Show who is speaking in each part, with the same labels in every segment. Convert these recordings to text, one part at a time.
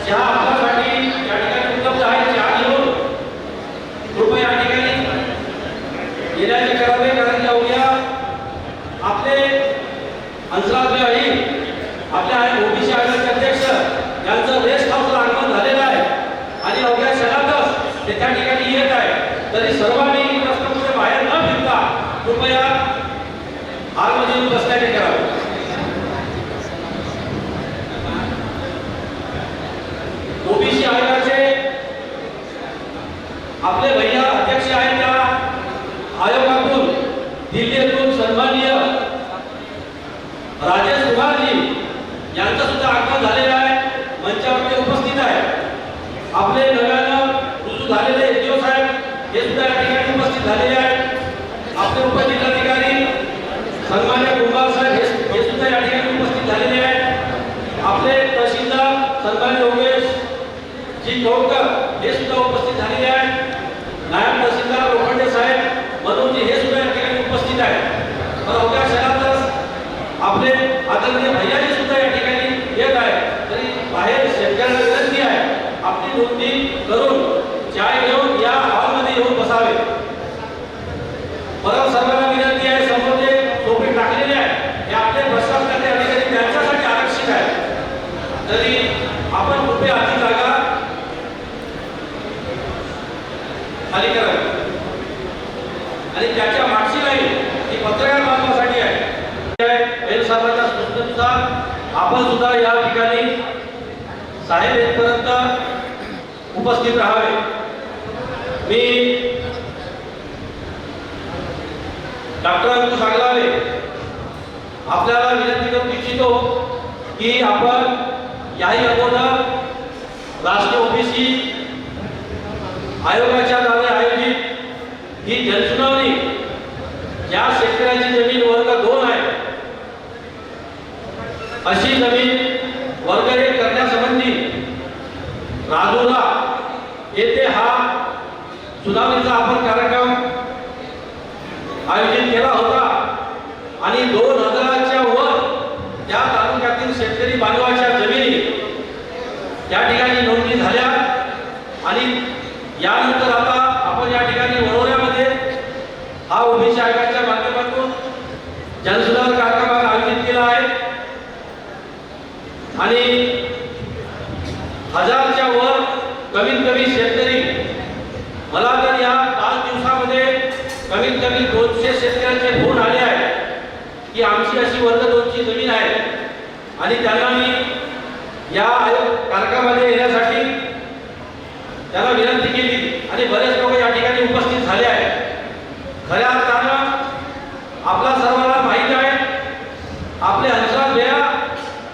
Speaker 1: चहा आपल्यासाठी या ठिकाणी उपलब्ध आहे. चहा घेऊन कृपया या ठिकाणी येण्याचे करावे, कारण की अवघ्या आपले हंसराज आहे, आपल्या ओबीसी आयोगाचे अध्यक्ष यांचं रेस्ट हाऊसला आगमन झालेलं आहे आणि अवघ्या क्षणातच ते त्या ठिकाणी येत आहे. तरी सर्वांनी रस्त्यामध्ये बाहेर न फिरता कृपया हॉलमध्ये बसण्याचे करावे. ओबीसी आयोगाचे आपले भैया अध्यक्ष आहेत, त्या आयोगातून दिल्लीतून सन्माननीय राजेश कुमारजी यांचं सुद्धा आगमन झालेलं आहे, मंचावरती उपस्थित आहे. आपले नव्यानं रुजू झालेले एसडीओ साहेब हे सुद्धा या ठिकाणी उपस्थित झालेले आहेत. आपले उपजिल्हाधिकारी सन्माननीय कुंभार साहेब हे सुद्धा या ठिकाणी उपस्थित झालेले आहेत. आपले तहसीलदार सन्माननीय योगेश जी कोळकर हे सुद्धा उपस्थित झालेले आहेत. नायब तहसीलदार लोखंडे साहेब मनोजी हे सुद्धा या ठिकाणी उपस्थित आहेत. तर अवघ्या क्षणातच आपले आदरणीय भैयाजी सुद्धा या ठिकाणी येत आहे. तरी बाहेर शेतकऱ्यांना विनंती आहे, आपली नोंदणी करून चाय घेऊन या हॉलमध्ये येऊन बसावे. परत सर्वांना विनंती आहे, समोर जे सोपे टाकलेले आहे हे आपले प्रशासनाचे अधिकारी त्यांच्यासाठी आरक्षित आहे. तरी आपण कृपया आधी जागा खाली करावी आणि त्याच्या मागची लाईन ही पत्रकार बांधण्यासाठी आहे. साहेबांच्या सूचनेनुसार आपण सुद्धा या ठिकाणी साहेब येईपर्यंत उपस्थित राहावे. मी डॉक्टर अंकुश आगलावे आपल्याला विनंती करू इच्छितो की आपण याही अगोदर राष्ट्रीय ओबीसी आयोगाच्या द्वारे आयोजित ही जनसुनावणी या शेतकऱ्याची जमीन वर्ग 2 आहे अशी जमीन वर्ग 1 करण्यासंबंधी राजूला येथे हा सुनावणीचा आपण कार्यक्रम आयोजित केला होता आणि 2000च्या वर त्या तालुक्यातील शेतकरी बांधवाच्या जमिनी या ठिकाणी नोंदणी झाल्या आणि यानंतर आता आपण या ठिकाणी वडोदऱ्यामध्ये हा ओबीसी आयोगाच्या माध्यमातून जनसुधार कार्यक्रम आयोजित केला आहे आणि 1000च्या वर कमीत कमी शेतकरी, मला तर या 5 दिवसामध्ये कमीत कमी 200 शेतकऱ्यांचे फोन आले आहेत की आमची अशी वर्ग 2ची जमीन आहे आणि त्यांना मी या कार्यक्रमामध्ये येण्यासाठी त्यांना विनंती केली आणि बरेच लोक या ठिकाणी उपस्थित झाले आहेत. खऱ्या अर्थानं आपला सर्वांना माहिती आहे, आपले हंसराज भैया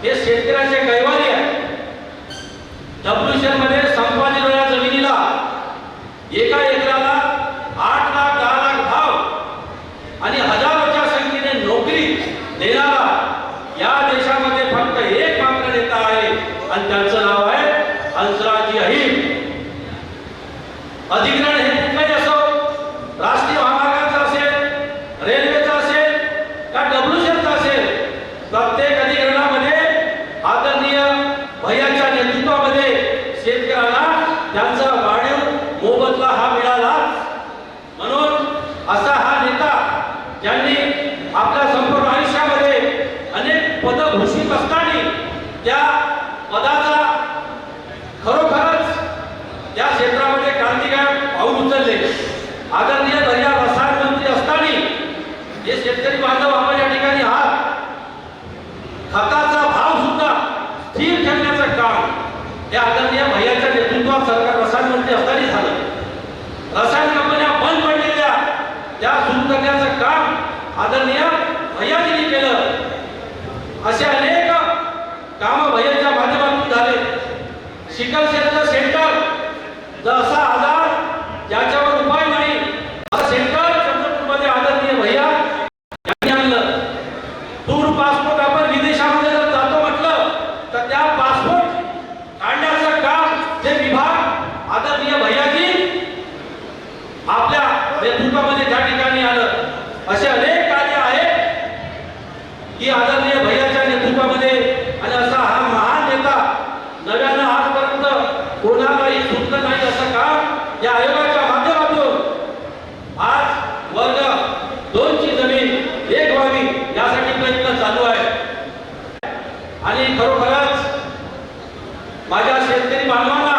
Speaker 1: हे शेतकऱ्याचे कैवारी आहे. WCL मध्ये संपादित जमिनीला एका एकराला 8 लाख 10 लाख भाव आणि हजारोच्या संख्येने नोकरी देणारा या देशामध्ये फक्त एक मात्र नेता आहे आणि त्यांचं नाव आहे हंसराजी अहिर. अधिग्रहण हे कुठलंही असो, राष्ट्रीय महामार्गाचं असेल, रेल्वेचं असेल का WCLचं असेल, प्रत्येक अधिग्रहणामध्ये आदरणीय भैयाच्या नेतृत्वामध्ये शेतकऱ्यांना त्यांचा वाढीव मोबदला हा मिळाला. म्हणून असा हा नेता ज्यांनी आपल्या संपूर्ण आयुष्यामध्ये अनेक पद घोषित असताना त्या पदाचा खरोखरच त्या क्षेत्रामध्ये क्रांतिकारक पाऊल उचलले. आदरणीय भैया रसायन मंत्री असताना हे शेतकरी बांधव आपण या ठिकाणी आहात, खताचा भाव सुद्धा स्थिर ठेवण्याचं काम हे आदरणीय भैयाच्या नेतृत्वात सरकार रसायन मंत्री असताना झालं. रसायन कंपन्या बंद पडलेल्या त्या सुरू करण्याचं काम आदरणीय भैयाजींनी केलं. असे अनेक काम भैयाच्या माध्यमातून झाले. सिकल सेलचं सेंटर जसा आजार ज्याच्यावर उपाय नाही असं सेंटर चंद्रपूरमध्ये आदरणीय भैया यांनी आणलं. दूर पासपोर्ट आपण विदेशामध्ये जर जातो म्हटलं तर त्या पासपोर्ट काढण्याचं काम हे विभाग आदरणीय भैयाजी आपल्या नेतृत्वामध्ये त्या ठिकाणी आलं. असे अनेक कार्य आहेत की आदरणीय भैयाच्या नेतृत्वामध्ये आणि असा हा महान नेता नव्यानं आजपर्यंत कोणालाही सुटलं नाही असं काम या आयोगाच्या माध्यमातून आज वर्ग 2 ची जमीन 1 व्हावी यासाठी प्रयत्न चालू आहे. आणि खरोखरच माझ्या शेतकरी बांधवांना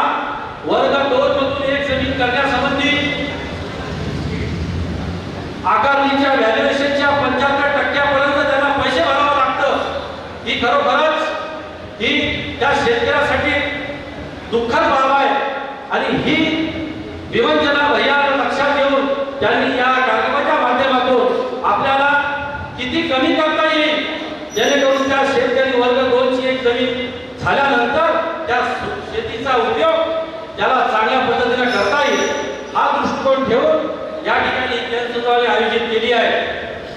Speaker 1: वर्ग 2 मधून 1 जमीन करण्यासंबंधी आकारणीच्या व्हॅल्युएशनच्या 75% त्यांना पैसे भरावे लागतं. ही खरोखरच ही त्या शेतकऱ्यासाठी दुःखद बाब आहे. आणि ही विवंचना भैयाला लक्षात घेऊन त्यांनी या कार्यक्रमाच्या माध्यमातून आपल्याला किती कमी करता येईल जेणेकरून त्या शेतकरी वर्ग 2 ची 1 जमीन झाल्यानंतर त्या शेतीचा उपयोग त्याला चांगल्या पद्धतीने करता येईल हा दृष्टिकोन ठेवून या ठिकाणी जनसुनावणी आयोजित केली आहे.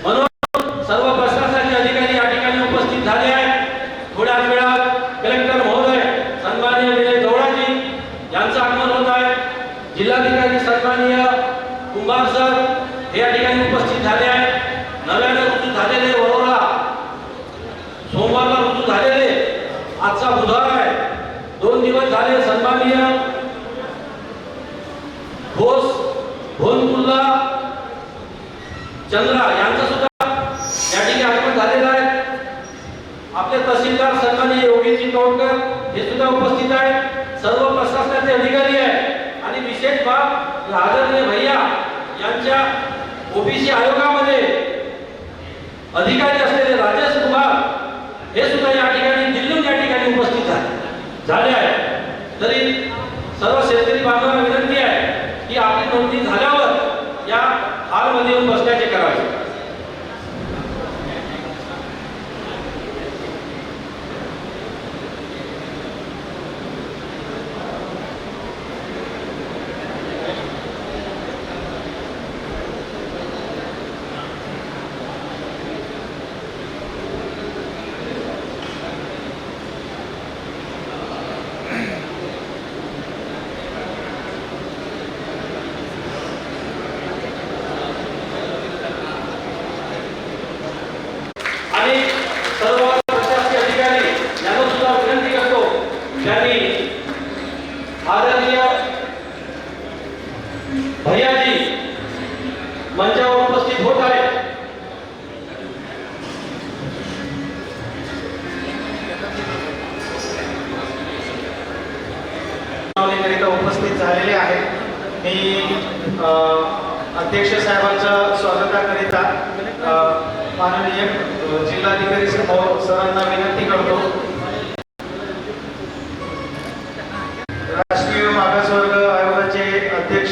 Speaker 1: म्हणून सर्व प्रशासनाचे अधिकारी या ठिकाणी उपस्थित झाले आहेत. थोड्याच वेळात कलेक्टर महोदय सन्माननीय विजय गौडाजी यांचं आगमन होत आहे. जिल्हाधिकारी सन्माननीय कुंभार सर हे या ठिकाणी उपस्थित झाले आहेत. नव्याने रुजू झालेले वरोरा सोमवारला रुजू झालेले आजचा बुधवार आहे. 2 दिवस झाले सन्माननीय घोष भोनकुल्ला चंद्रा यांचं सुद्धा या ठिकाणी आगमन झालेलं आहे. आपले तहसीलदार सन्माननीय योगीजी तोडकर हे सुद्धा उपस्थित आहेत. सर्व प्रशासनाचे अधिकारी आहेत आणि विशेष बाब आदरणीय भैया यांच्या ओबीसी आयोगामध्ये अधिकारी असलेले राजेश कुमार हे सुद्धा या ठिकाणी दिल्लीहून या ठिकाणी उपस्थित झाले आहेत. तरी सर्व शेतकरी बांधवांना विनंती आहे की आपली नोंदणी झाल्यावर या हॉलमध्ये येऊन बसण्याचे करावे. सर्व प्रशासकीय अधिकारी यांना सुद्धा विनंती करतो त्यांनी आदरणीय भैयाजी मंचावर उपस्थित होत आहेत.
Speaker 2: उपस्थित झालेले आहेत. मी अध्यक्ष साहेबांच्या स्वागताकरिता माननीय जिल्हाधिकारी सरांना विनंती करतो. राष्ट्रीय मागासवर्ग आयोगाचे अध्यक्ष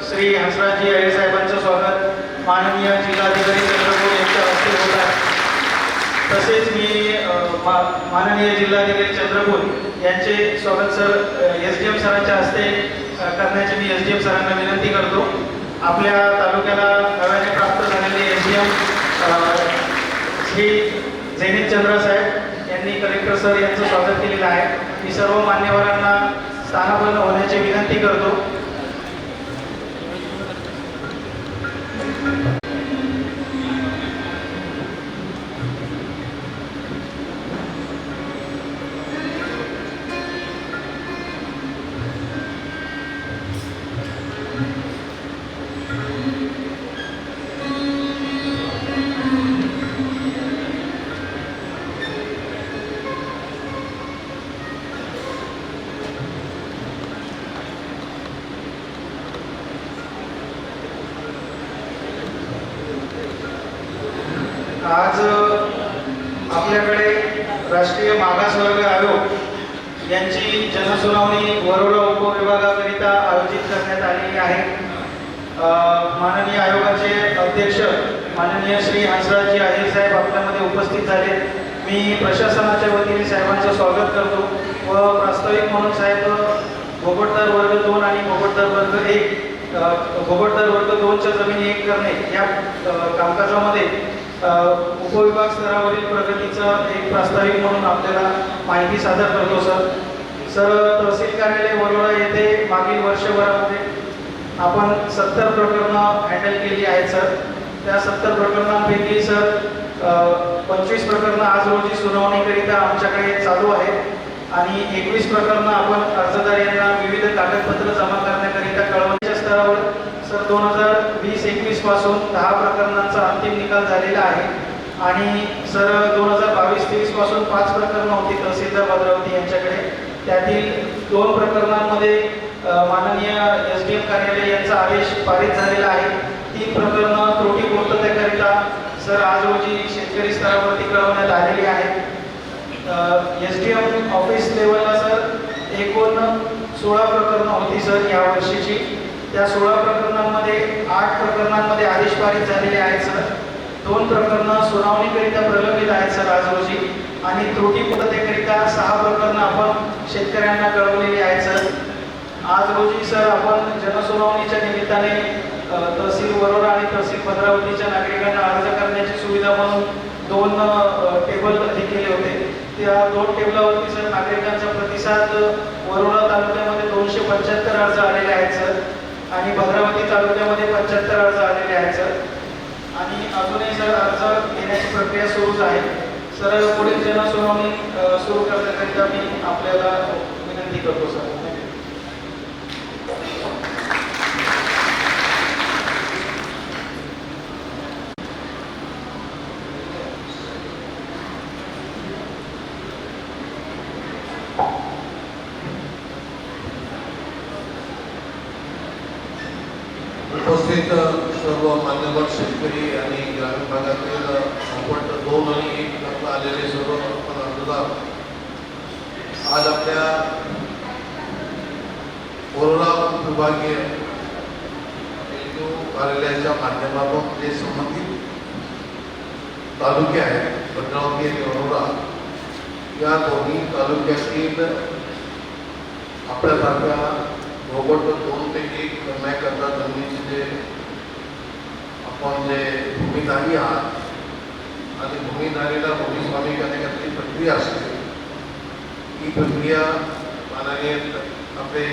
Speaker 2: श्री हंसराजी अय्यर साहेबांचं स्वागत माननीय जिल्हाधिकारी चंद्रपूर यांच्या हस्ते होत आहे. तसेच मी माननीय जिल्हाधिकारी चंद्रपूर यांचे स्वागत सर SDM सरांच्या हस्ते करण्याची मी SDM सरांना विनंती करतो. आपल्या तालुक्याला नव्याने प्राप्त झालेले SDM श्री जैनित चंद्र साहेब यांनी कलेक्टर सर यांचं स्वागत केलेलं आहे. मी सर्व मान्यवरांना स्थानापन्न होण्याची विनंती करतो. आज आपल्याकडे राष्ट्रीय मागासवर्ग आयोग यांची जनसुनावणी वरोरा उपविभागाकरिता आयोजित करण्यात आलेली आहे. माननीय आयोगाचे अध्यक्ष माननीय श्री हंसराजी अय्यर साहेब आपल्यामध्ये उपस्थित झाले. मी प्रशासनाच्या वतीने साहेबांचं स्वागत करतो व प्रास्ताविक म्हणून साहेब भोगटदार वर्ग 2 आणि भोगटदार वर्ग 1 भोगटदार वर्ग 2च्या जमिनी 1 करणे या कामकाजामध्ये उपविभाग स्तरावरील प्रगतीचं एक प्रास्ताविक म्हणून आपल्याला माहिती सादर करतो. सर तहसील कार्यालय वरोरा येथे मागील वर्षभरामध्ये आपण 70 प्रकरणं हँडल केली आहेत सर. त्या 70 प्रकरणांपैकी सर 25 प्रकरणं आज रोजी सुनावणीकरिता आमच्याकडे चालू आहेत. आणि 21 प्रकरणं आपण अर्जदार यांना विविध कागदपत्र जमा करण्याकरिता कळवण्याच्या स्तरावर सर 2020-21 पासून 10 प्रकरणांचा अंतिम निकाल झालेला आहे आणि सर 2022-23 पासून 5 प्रकरणं होती तहसीलदार भद्रावती यांच्याकडे. त्यातील 2 प्रकरणांमध्ये माननीय SDM कार्यालय यांचा आदेश पारित झालेला आहे. 3 प्रकरणं त्रुटी पूर्ततेकरिता सर आज रोजी शेतकरी स्तरावरती कळवण्यात आलेली आहेत. SDM ऑफिस लेवलला सर एकूण 16 प्रकरणं होती सर या वर्षीची. त्या 16 प्रकरणांमध्ये 8 प्रकरणांमध्ये आदेश पारित झालेले आहेत सर. 2 प्रकरणं सुनावणीकरिता प्रलंबित आहेत सर आज रोजी आणि त्रुटी पूर्ततेकरिता 6 प्रकरणं आपण शेतकऱ्यांना कळवलेली आहेत सर. आज रोजी सर आपण जनसुनावणीच्या निमित्ताने तहसील वरोरा आणि तहसील भद्रावतीच्या नागरिकांना अर्ज करण्याची सुविधा म्हणून 2 टेबल हे केले होते. त्या 2 टेबलावरती सर नागरिकांचा प्रतिसाद वरोरा तालुक्यामध्ये 275 अर्ज आलेले आहेत सर आणि भद्रावती तालुक्यामध्ये 75 अर्ज आलेले आहेत सर. आणि अजूनही सर अर्ज घेण्याची प्रक्रिया सुरूच आहे सर. पुढील जनसुनावणी सुरू करण्याकरिता मी आपल्याला विनंती करतो सर.
Speaker 3: उपस्थित सर्व मान्यवर शेतकरी आणि ग्रामीण भागातील आपण 2 आणि 1 टक्का आलेले सर्व अर्जदार आज आपल्या वरोरा विभागीय कार्यालयाच्या माध्यमातून जे संबंधित तालुके आहेत भद्रावती आणि वरोरा या दोन्ही तालुक्यातील आपल्यासारख्या रोबोट 2 ते 1 करण्याकरता जमिनीचे जे आपण जे भूमिधारी आहात आणि भूमिधारीला भूमिस्वामी करण्याकरता प्रक्रिया असते. ही प्रक्रिया माननीय आपले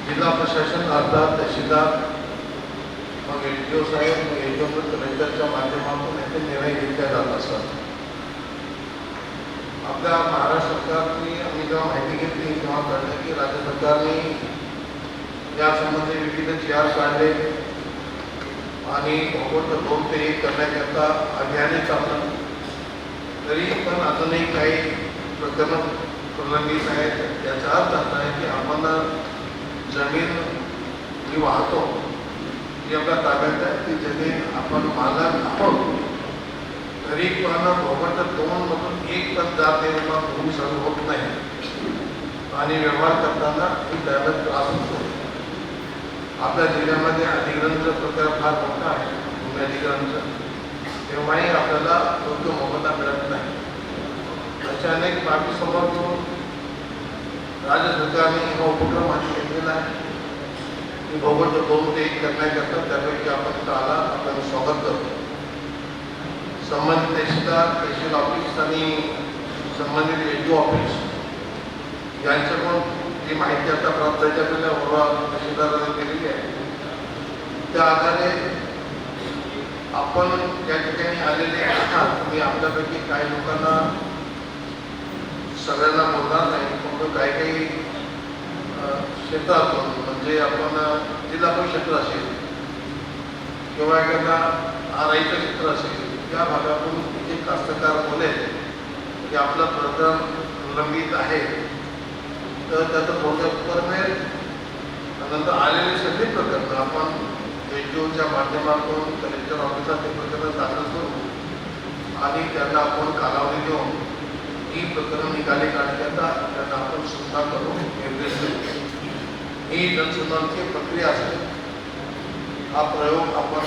Speaker 3: जिल्हा प्रशासन अर्थात तहसीलदार मग LDO साहेब मग LDO कलेक्टरच्या माध्यमातून याचे निर्णय घेतले जात असतात. आपल्या महाराष्ट्र सरकारने आम्ही जेव्हा माहिती घेतली तेव्हा कळलं की राज्य सरकारने यासंबंधी विविध GR काढले आणि रोबोट 2 ते 1 करण्याकरता अभियाने चाललं. तरी पण अजूनही काही प्रकरण प्रलंबित आहेत. याचा अर्थ असा आहे की आपण जमीन जी वाहतो जी आपल्या ताब्यात आहे ती जमीन आपण मालक आहोत. तरी पण रोबोट 2 मधून 1 पण जात निर्माण होऊ चालू होत नाही आणि व्यवहार करताना ही त्याला त्रास होतो. आपल्या जिल्ह्यामध्ये अधिग्रहणचा प्रकार फार मोठा आहे. भूमी अधिग्रहणचा तेव्हाही आपल्याला योग्य मोबदला मिळत नाही. अशा अनेक बाबी समोर घेऊन राज्य सरकारने हा उपक्रम हाती घेतलेला आहे की रोबोट 2 ते 1 करण्याकरता त्यापैकी आपण आला आपण स्वागत करतो. संबंधित तहसील ऑफिस आणि संबंधित LDO ऑफिस यांच्याकडून जी माहिती आता प्राप्त झाली आपल्याला वरोरा तहसीलदारांनी दिलेली आहे त्या आधारे आपण त्या ठिकाणी आलेले आहात. मी आपल्यापैकी काही लोकांना सगळ्यांना बोलणार नाही पण काही क्षेत्रातून म्हणजे आपण जिल्हा परिषद क्षेत्र असेल किंवा एखादा आरआईचं क्षेत्र असेल त्या भागातून जे कास्तकार बोलेल की आपलं प्रकरण प्रलंबित आहे तर त्याचं थोडं उत्तर मिळेल. नंतर आलेले सगळे प्रकरणं आपण LDOच्या माध्यमातून कलेक्टर ऑफिसात ते प्रकरण दाखल करू आणि त्यांना आपण कालावधी देऊन ही प्रकरण निकाली काढण्याचा त्यांना आपण सूचना करून निर्देश देऊ. ही जनसुनावणीची प्रक्रिया असते. हा प्रयोग आपण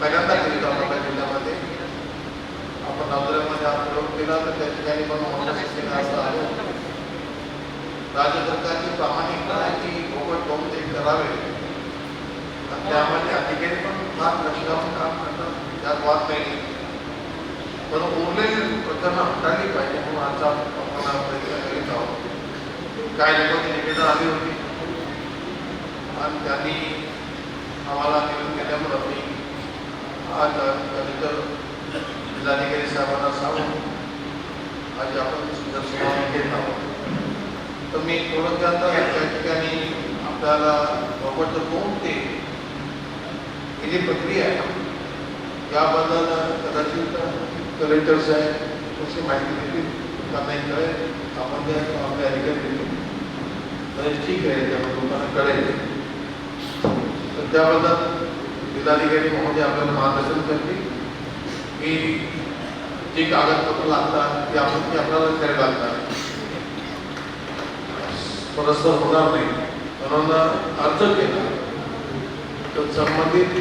Speaker 3: पहिल्यांदा केला आपल्या जिल्ह्यामध्ये. आपण नांदुऱ्यामध्ये हा प्रयोग केला तर त्या ठिकाणी पण मोठ्या संख्येने असं आलो. राज्य सरकारची प्रामाणिकता आहे की रोबोट 2 ते 1 करावे आणि त्यामध्ये अधिकारी पण फार लक्ष लावून काम करतात. त्यात वाद नाही पण उरलेली प्रकरणं हाताळली पाहिजे म्हणून आजचा आपण प्रयत्न करीत आहोत. काही लोकांची निवेदन आली होती आणि त्यांनी आम्हाला निवेदन केल्यामुळं मी आज कलेक्टर जिल्हाधिकारी साहेबांना सांगून आज आपण सुनावणी घेत आहोत. तर मी थोडक्यात त्या ठिकाणी आपल्याला बाबत कोणते ही जी प्रक्रिया आहे याबद्दल कदाचित कलेक्टर साहेब कशी माहिती देतील का नाही कळेल आपण त्या आपले अधिकारी देतील तर ठीक आहे त्यामुळे लोकांना कळेल. तर त्याबद्दल जिल्हाधिकारी महोदय आपल्याला मार्गदर्शन करतील की जी कागदपत्र लागतात ते आपण ती आपल्याला द्यावी लागतात. परस्पर होणार नाही म्हणून अर्ज केला तर संबंधित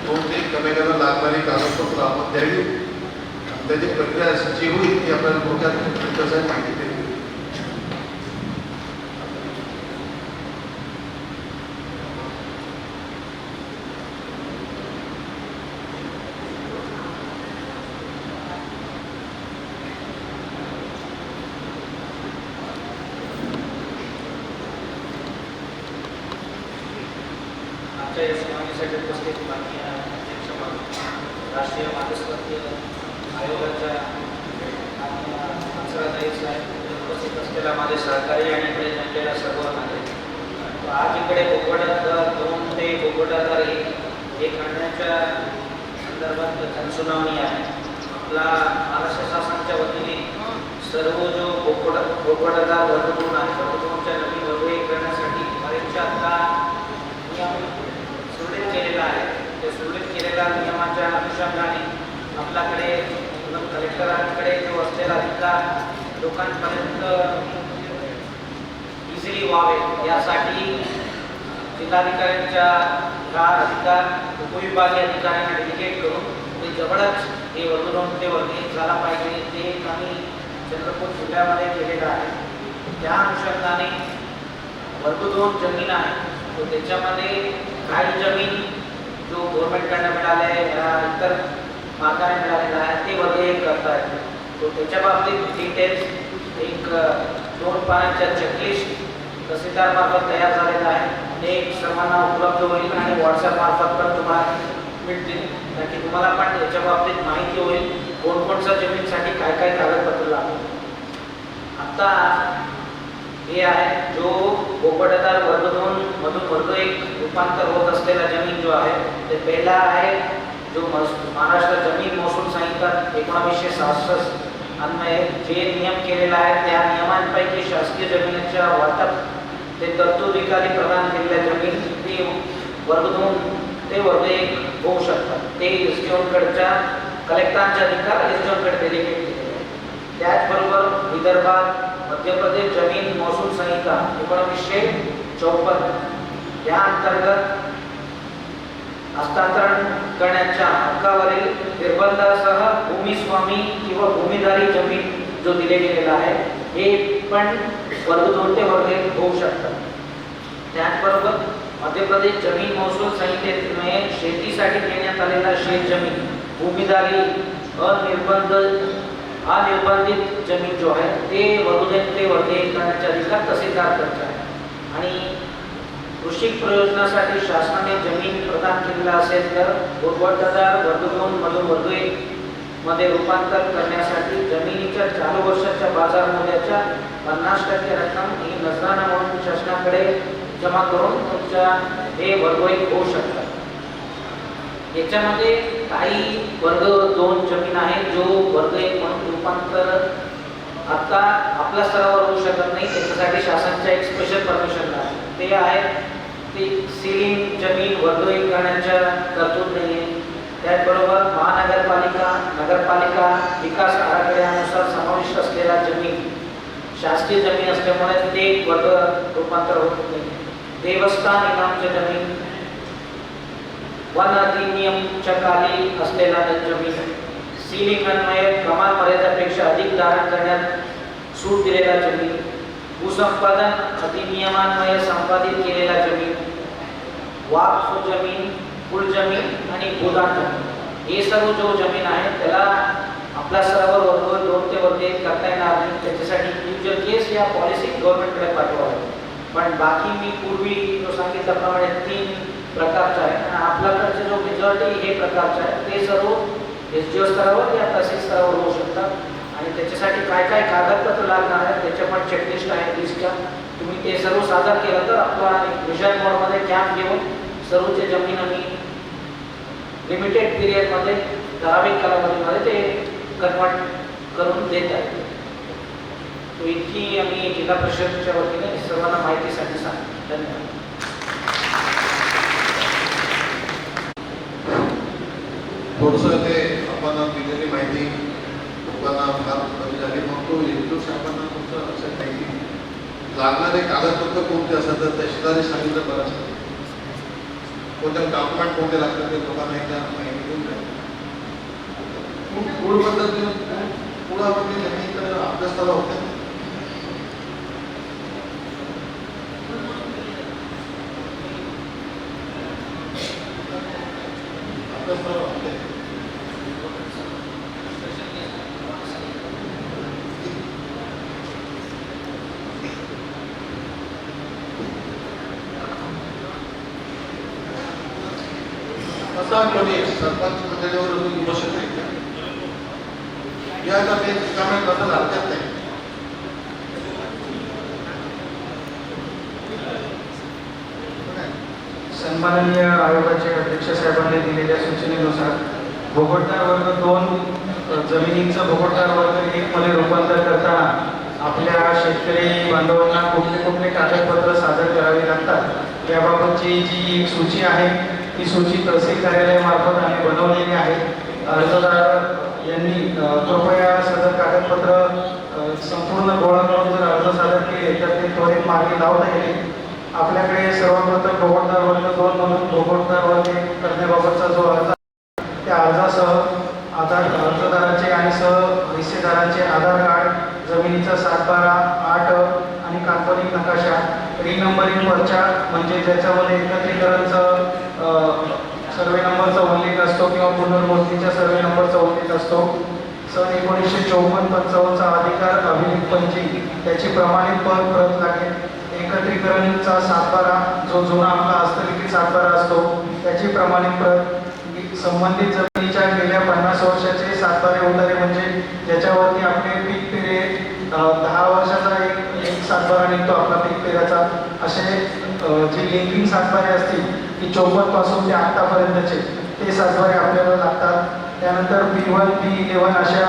Speaker 3: कोणते कमेकांना लागणारी कागदपत्र आपण द्यावी. त्याची प्रक्रिया जी होईल ती आपल्याला थोडक्यात कसं माहिती देईल.
Speaker 4: आमच्या या सुनावणीसाठी उपस्थित माननीय अध्यक्ष राष्ट्रीय मागासवर्गीय आयोगाच्या माननीय हंसराजताई साहेब उपस्थित असलेला माझे सहकारी आणि इकडे जमलेला सर्व नागरिक. आज इकडे बोकडा 2 ते बोकडा 1 आणण्याच्या संदर्भात जनसुनावणी आहे. आपला महाराष्ट्र शासनाच्या वतीने सर्व जो बोकडा वर्गमूळ आहे वर्गमूळच्या नवीन वर्ग करण्यासाठी बरेचशा आता नियम सुरळीत केलेला आहे. ते सुरळीत केलेल्या नियमाच्या अनुषंगाने आपल्याकडे कलेक्टरांकडे जो असलेला अधिकार लोकांपर्यंत इझिली व्हावे यासाठी जिल्हाधिकाऱ्यांच्या हा अधिकार उपविभागीय अधिकाऱ्यांना डेलिगेट करून ते जवळच हे वर्ग 2 ते वर्ग 1 झाला पाहिजे ते आम्ही चंद्रपूर जिल्ह्यामध्ये केलेलं आहे. त्या अनुषंगाने वर्ग 2 जमीन आहे तो त्याच्यामध्ये काही जमीन जो गव्हर्नमेंटकडनं मिळाले या इतर मार्गाने मिळालेला आहे ते वर्ग 1 करता येते. तो त्याच्या बाबतीत डिटेल्स एक 2 पानांच्या चेकलिस्ट तहसीलदार मार्फत तयार झालेला आहे. ते सर्वांना उपलब्ध होईल आणि व्हॉट्सअप मार्फत पण तुम्हाला मिळतील की तुम्हाला पण याच्या बाबतीत माहिती होईल कोणकोणत्या जमिनीसाठी काय काय कागदपत्र लागतील. आता हे आहे जो बोकडदार वर्ग 2 मधून वर्ग 1 रूपांतर होत असलेला जमीन जो आहे ते पहिला आहे जो महाराष्ट्र जमीन महसूल संहिता 1966 अन्वये जे नियम केलेला आहे त्या नियमांपैकी शासकीय जमिनीच्या वाटप ते तरतुदीखाली प्रदान केलेल्या जमीन ते वर्ग 2 ते वर्ग 1 होऊ शकतात. ते एसडीओकडच्या कलेक्टरांचे अधिकार एसडीओकडे डेलिगेट केले. त्याचबरोबर विदर्भात मध्य प्रदेश जमीन महसूल संहिता 1954 या अंतर्गत हस्तांतरण करण्याच्या हक्कावरील निर्बंधासह भूमिस्वामी किंवा भूमिधारी जमीन जो दिले गेलेला आहे हे पण वर्ग 2 ते वर्ग 1 होऊ शकतात. त्याचबरोबर मध्य प्रदेश जमीन महसूल संहितेमुळे शेतीसाठी देण्यात आलेला शेत जमीन भूमिधारी अनिर्बंधित जमीन जो आहे ते वर्ग 2 ते वर्ग 1 करण्याचा अधिकार तहसीलदार करता आहे. आणि कृषी प्रयोजनासाठी शासनाने जमीन प्रदान केलेला असेल तर बोकडदार वर्ग 2 मधून वर्ग 1 मध्ये रूपांतर करण्यासाठी जमिनीच्या चालू वर्षाच्या बाजार मूल्याच्या 50% रक्कम ही नजराना म्हणून शासनाकडे जमा करून तुमच्या हे वर्ग 1 होऊ शकतात. याच्यामध्ये काही वर्ग 2 जमीन आहे जो वर्ग 1 म्हणून रूपांतर आता आपल्या स्तरावर होऊ शकत नाही. त्याच्यासाठी शासनाच्या एक स्पेशल परमिशन आहे. ते आहे ते सीलिंग जमीन वर्ग 1 करण्याच्या तरतूद नाही आहे. त्याचबरोबर महानगरपालिका नगरपालिका विकास आराखड्यानुसार समाविष्ट असलेल्या जमीन शासकीय जमीन असल्यामुळे ते वर्ग रूपांतर होत नाही. देवस्थान इनामच्या जमीन वन अधिनियमच्या खाली असलेला जमीन सीलिंग अन्वये कमाल मर्यादेपेक्षा अधिक धारण करण्यात सूट दिलेला जमीन भूसंपादन अधिनियमान्वये संपादित केलेला जमीन वाक्फ जमीन कुल जमीन आणि भूदान जमीन हे सर्व जो जमीन आहे त्याला आपल्या स्तरावर वर्ग 2 ते वर्ग 1 करता येणार नाही. त्याच्यासाठी इंडिव्हिज्युअल केस या पॉलिसी गव्हर्नमेंटकडे पाठवावी. पण बाकी मी पूर्वी जो सांगितल्याप्रमाणे 3 प्रकारचा आहे आणि आपल्याकडचे जो मेजॉरिटी हे प्रकारचे आहे ते सर्व एसडीओ स्तरावर या तहसील स्तरावर होऊ शकतात. आणि आणि त्याच्यासाठी काय काय कागदपत्र लागणार आहेत त्याच्या पण चेकलिस्ट आहे लिस्टच्या. तुम्ही ते सर्व सादर केलं तर आपला विजन मोडमध्ये कॅम्प घेऊन सर्वच्या जमीन आम्ही लिमिटेड पिरियडमध्ये ठराविक कालावधीमध्ये ते कन्वर्ट करून देत आहे. तो इतकी आम्ही जिल्हा परिषदेच्या वतीने सर्वांना माहितीसाठी सांगतो. धन्यवाद.
Speaker 3: थोडंसं ते आपण दिलेली माहिती लोकांना फार कमी झाली. मग तो इंदूर साहेबांना तुमचं असं काही की लागणारे कागदपत्र कोणते असतात तर तहसीलदारी सांगितलं बरं असतं. कोणते डॉक्युमेंट कोणते लागतात ते लोकांना एकदा माहिती देऊन द्या. पूर्ण पद्धतीने पुढं म्हणजे त्यांनी तर अभ्यासाला होते अभ्यासाला होते. असा कोणी सरपंच मंडळीवर येऊ शकते का? याचा ते रिकाम्या बदल हरकत नाही.
Speaker 2: सन्माननीय आयोगाचे अध्यक्ष साहेबांनी दिलेल्या सूचनेनुसार भोगटदार वर्ग 2 जमिनींचं भोगटदार वर्ग 1 मध्ये रूपांतर करताना आपल्या शेतकरी बांधवांना कुठले कुठले कागदपत्र सादर करावे लागतात याबाबतची जी एक सूची आहे ती सूची तहसील कार्यालयामार्फत आम्ही बनवलेली आहे. अर्जदार यांनी कृपया सदर कागदपत्र संपूर्ण गोळा करून जर अर्ज सादर केले तर ते त्वरित मार्गी लावता येईल. आपल्याकडे सर्वप्रथम भोगटदार वर्ग 2 म्हणून भोगटदार वर्ग 1 करण्याबाबतचा जो अर्ज त्या अर्जासह अर्जदाराचे आणि सह हिस्सेदारांचे आधार कार्ड, जमिनीचा 7/12, 8 आणि काल्पनिक नकाशा, रिनंबरिंग पर्चा म्हणजे ज्याच्यामध्ये एकत्रीकरणचं सर्वे नंबरचा उल्लेख असतो किंवा पुनर्मोजणीच्या सर्वे नंबरचा उल्लेख असतो. सन 1954-55 अधिकार अभिलेख पंची त्याची प्रमाणित प्रत लागेल. एकत्रीकरणचा 7/12 जो जुना आपला हस्तलिखित 7/12 असतो त्याची प्रमाणित प्रत. संबंधित जमिनीच्या गेल्या 50 वर्षाचे 7/12 उतारे म्हणजे ज्याच्यावरती आपले पीक पेरे 10 वर्षाचा एक 7/12 निघतो आपला पीक पेऱ्याचा. असे जे लिंकिंग 7/12 असतील की 54 पासून ते आतापर्यंतचे ते 7/12 आपल्याला लागतात. त्यानंतर B1, B11 अशा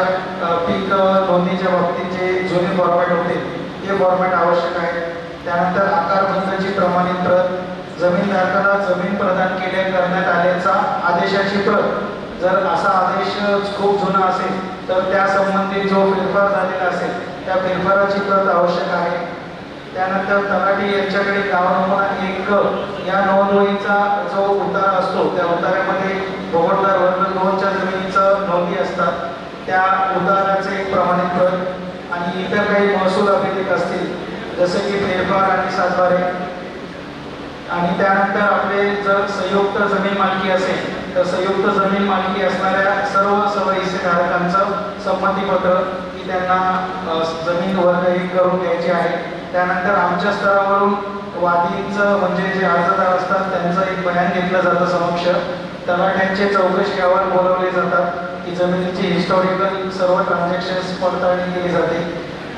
Speaker 2: पीक नोंदणीच्या बाबतीत जे जुने फॉर्मॅट होते ते फॉर्मॅट आवश्यक आहे. त्यानंतर आकारबंदची प्रमाणित प्रत, जमीनधारकाला जमीन प्रदान करण्यात आल्याचा आदेशाची प्रत. जर असा आदेश खूप जुना असेल तर त्या संबंधित जो फेरफार झालेला असेल त्या फेरफाराची प्रत आवश्यक आहे. त्यानंतर तलाठी यांच्याकडे गाव नमुना 1 या नोंदवहीचा जो उतारा असतो त्या उतार्यामध्ये भोगटदार वर्ग 2च्या जमिनीचं नोंदी असतात त्या उताराचे एक प्रमाणित प्रत आणि इतर काही महसूल अभिलेख असतील जसे की फेरफार आणि 7/12. आणि त्यानंतर आपले जर संयुक्त जमीन मालकी असेल तर संयुक्त जमीन मालकी असणाऱ्या सर्व हिस्सेधारकांचं संमतीपत्र की त्यांना जमीन वर्ग 1 करून द्यायची आहे. त्यानंतर आमच्या स्तरावरून वादींचं म्हणजे जे अर्जदार असतात त्यांचं एक बयान घेतलं जातं समक्ष. तलाठ्यांचे चौकशी अहवाल बोलवले जातात की जमिनीची हिस्टॉरिकल सर्व ट्रान्झॅक्शन्स पडताळणी केली जाते.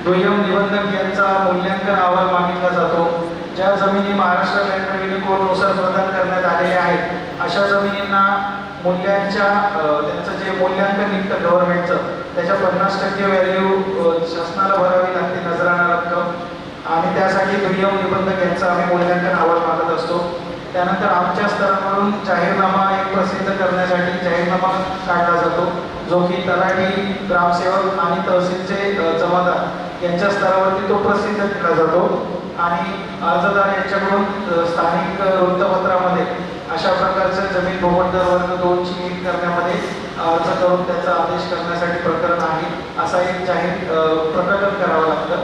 Speaker 2: दुय्यम निबंधक यांचा मूल्यांकन अहवाल मागितला जातो. ज्या जमिनी महाराष्ट्र लँड रेव्हेन्यू कोडनुसार प्रदान करण्यात आलेल्या आहेत अशा जमिनींना मूल्यांच्या त्यांचं जे मूल्यांकन निघतं गव्हर्नमेंटचं त्याच्या 50% व्हॅल्यू शासनाला भरावी लागते नजराणा रक्कम आणि त्यासाठी दुय्यम निबंधक यांचा आम्ही मूल्यांकन अहवाल मागत असतो. त्यानंतर आमच्या स्तरावरून जाहीरनामा एक प्रसिद्ध करण्यासाठी जाहीरनामा काढला जातो जो की तलाठी, ग्रामसेवक आणि तहसीलचे जमादार यांच्या स्तरावरती तो प्रसिद्ध केला जातो. आणि अर्जदार यांच्याकडून स्थानिक वृत्तपत्रामध्ये अशा प्रकारचं जमीन भोगटदार वर्ग 2ची नीट करण्यामध्ये अर्ज करून त्याचा आदेश करण्यासाठी प्रकरण आहे असा एक जाहीर प्रकटन करावं लागतं.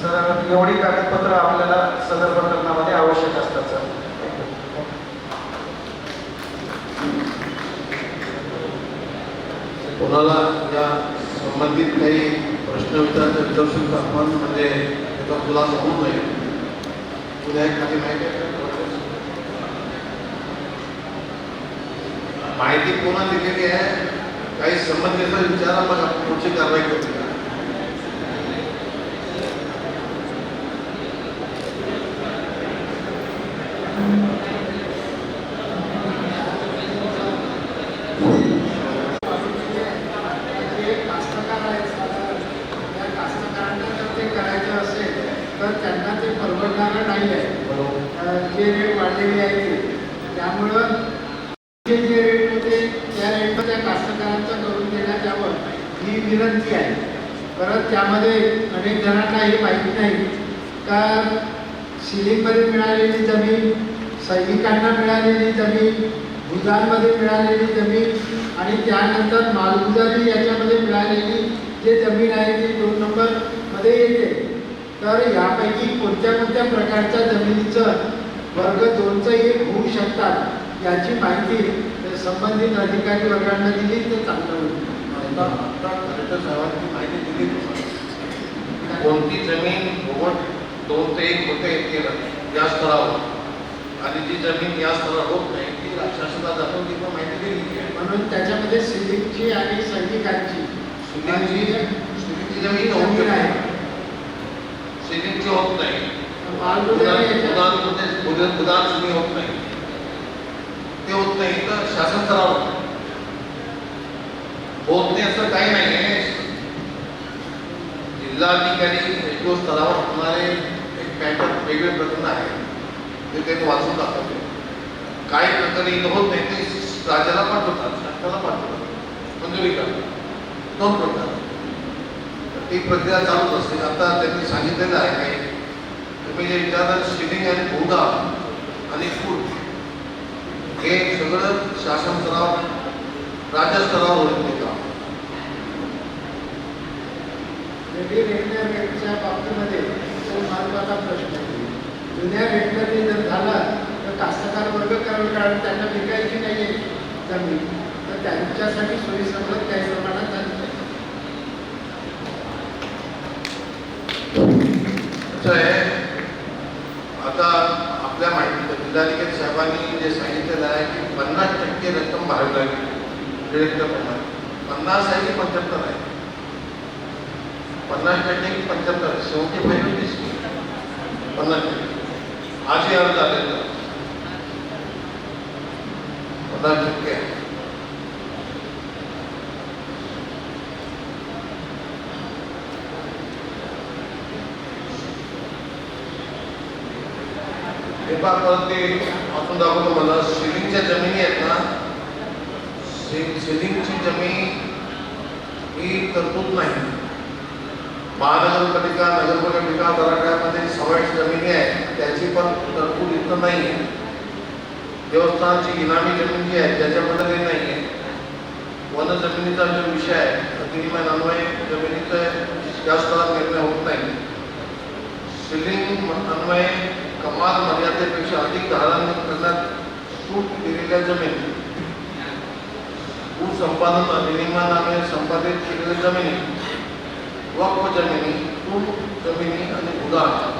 Speaker 2: सर एवढी कागदपत्र आपल्याला सदर प्रकरणामध्ये आवश्यक असतात. सर
Speaker 3: कोणाला या संबंधित काही प्रश्न विचारू आपण म्हणजे त्याचा खुलासा होऊ नये. उद्या एखादी माहिती कोणा दिलेली आहे काही संबंधित विचारा मग आपण पुढची कारवाई करू.
Speaker 5: जे कास्तकार आहेत साधारण त्या कास्तकारांना जर ते करायचं असेल तर त्यांना ते परवडणारं नाही आहे. जे रेट वाढलेले आहे ते त्यामुळं जे रेट होते त्या रेटवर त्या कास्तकारांचा करून देण्यात यावं ही विनंती आहे. परत त्यामध्ये अनेक जणांना हे माहिती नाही का सिलिंगमध्ये मिळालेली जमीन, सैनिकांना मिळालेली जमीन, भुजांमध्ये मिळालेली जमीन आणि त्यानंतर मालगुजारी याच्यामध्ये मिळालेली जे जमीन आहे ती 2 नंबरमध्ये येते. तर यापैकी कोणत्या कोणत्या प्रकारच्या जमिनीचं वर्ग 2चंही होऊ शकतात याची माहिती संबंधित अधिकारी वर्गांना दिली तर चांगलं होईल.
Speaker 3: आता कलेक्टर साहेबांनी माहिती दिली कोणती जमीन भूगोल 2 ते 1 होते या स्तरावर आणि जी जमीन या स्तरावर होत नाही ती शासनाला दाखवून ती पण माहिती दिली आहे.
Speaker 5: म्हणून त्याच्यामध्ये सिलिंगची आणि सैनिकांची
Speaker 3: सिलिंगची जमीन होत नाही, सिलिंगची होत नाही, उदाहरण सुद्धा होत नाही, ते होत नाही तर शासन स्तरावर होत नाही असं काही नाही आहे. जिल्हाधिकारी एसडीओ स्तरावर होणारे एक पॅटर्न वेगळे प्रकरण आहे ते ते वाचून दाखवते. काही प्रकरणी होत नाही ते राज्याला पाठवतात, शासनाला पाठवतात, मंजुरी करतात. 2 प्रकार ती प्रक्रिया चालूच असते. आता त्यांनी सांगितलेलं आहे काही तुम्ही जे विचारलं शिलिंग आणि भूदा आणि फूड हे सगळं शासन स्तरावर राज्य स्तरावर होईल काम.
Speaker 5: रेटच्या बाबतीमध्ये तो महत्त्वाचा प्रश्न आहे. जुन्या रेटनं ते जर झालं तर कास्तकार वर्ग करावे, कारण त्यांना विकायची नाही आहे जमीन, तर त्यांच्यासाठी सोयीसवलत काही प्रमाणात झाली पाहिजे.
Speaker 3: असं आहे आता आपल्या माहिती जिल्हाधिकारी साहेबांनी जे सांगितलेलं आहे की 50% रक्कम भरावी लागेल डिरेक्टरप्रमाणे. 50 आहे की 75 आहे? 50% की 75? 75 50%. आजही अर्ज आलेला 50% आहे. परत ते आपण दाखवतो मला सिलिंगच्या जमिनी आहेत ना, सिलिंगची जमीन ही तरतूद नाही. महानगरपालिका नगरपालिका तलाठ्यामध्ये समावेश जमिनी आहेत त्याची पण तरतूद इथं नाही आहे. देवस्थानची इनामी जमीन जी आहे त्याच्यामध्ये काही नाही आहे. वन जमिनीचा जो विषय आहे अधिनियम अन्वये जमिनीचा या स्तरात निर्णय होत नाही. सिलिंग अन्वये कमाल मर्यादेपेक्षा अधिक धारण करण्यात सूट दिलेल्या जमीन, भूसंपादन अधिनियमाने संपादित केलेल्या जमिनी, वक्फ जमिनी, तूट जमिनी आणि उदाहरण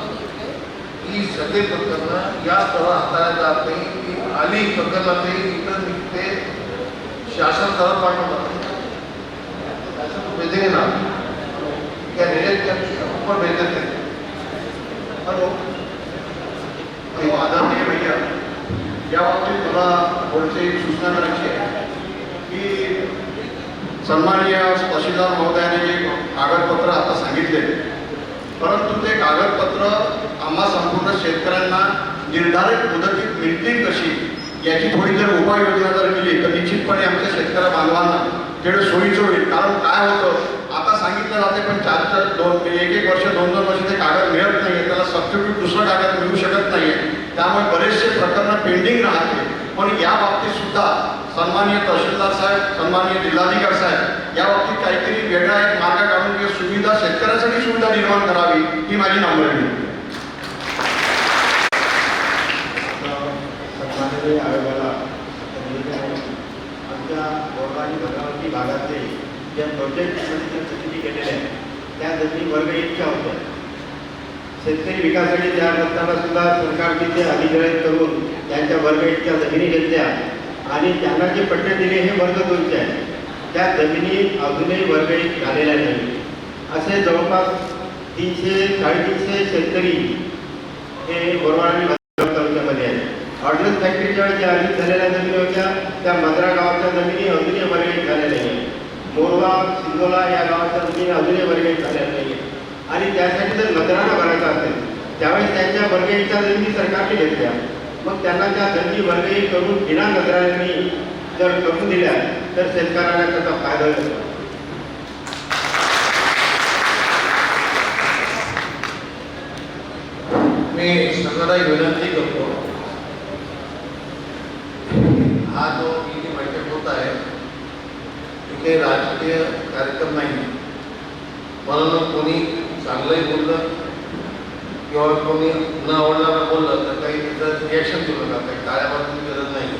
Speaker 3: ही सगळी प्रकरणं या स्तरावर हाताळल्या जात नाही. ही आली प्रकरणातही इतर निघते शासन स्तरावर पाठवतात. शासन भेजे ना क्या ऊपर भेज देते. हॅलो
Speaker 6: आदरणीय भैया, या बाबतीत मला थोडीशी सूचना करायची आहे की सन्माननीय तहसीलदार महोदयाने जे कागदपत्र आता सांगितले, परंतु ते कागदपत्र आम्हा संपूर्ण शेतकऱ्यांना निर्धारित मुदतीत मिळतील कशी याची थोडी जर उपाययोजना जर केली तर निश्चितपणे आमच्या शेतकऱ्या बांधवांना तेवढं सोयीचं होईल. कारण काय होतं आता सांगितलं जाते पण 1-1 वर्ष 2-2 वर्ष ते कागद मिळत नाही, त्याला सबस्टिट्यूट दुसरा कागद मिळू शकत नाही. त्यामुळे बरेचसे प्रकरणं पेंडिंग राहते. पण या बाबतीत सुद्धा सन्माननीय तहसीलदार साहेब, सन्माननीय जिल्हाधिकारी साहेब या बाबतीत काहीतरी वेगळा एक मार्ग काढून किंवा सुविधा शेतकऱ्यासाठी सुविधा निर्माण करावी ही माझी नम्र विनंती.
Speaker 7: सन्माननीय आयोगाला आमच्या बोर्डा आणि भद्रावती भागातले ज्या प्रोजेक्टमध्ये खरेदी केलेल्या आहेत त्या जमिनी वर्ग 1च्या होत्या. शेतकरी विकासासाठी त्या करताना सुद्धा सरकारने ते अधिग्रहित करून त्यांच्या वर्ग 1च्या जमिनी घेतल्या आणि त्यांना जे पट्टे दिले हे वर्ग 2चे आहेत. त्या जमिनी अजूनही वर्ग 1 झालेल्या नाही. असे जवळपास 300-350 शेतकरी हे बोरवाड आणि भद्रावती तालुक्यामध्ये आहेत. 1941 ज्या अधिक झालेल्या जमिनी होत्या त्या मद्रा गावाच्या जमिनी अजूनही वर्गीत झालेल्या नाही. मोरवा सिंदोला या गावाच्या जमिनी अजूनही वर्गीत झालेल्या नाही. आणि त्यासाठी जर नजराणा भरायचा असेल त्यावेळेस त्यांच्या वर्गीच्या जमिनी सरकारने घेतल्या. मग त्यांना त्या जमिनी वर्गीत करून बिना नजराणी जर करून दिल्या तर शेतकऱ्यांना त्याचा फायदा होतो.
Speaker 3: मी सगळ्यांना विनंती करतो, हा जो इथे बैठक होत आहे इथे राजकीय कार्यक्रम नाही. म्हणून कोणी चांगलंही बोललं किंवा कोणी न आवडणारं बोललं तर काही तिथं रिॲक्शन देऊ नका, काही टाळ्या वाजवण्याची गरज नाही.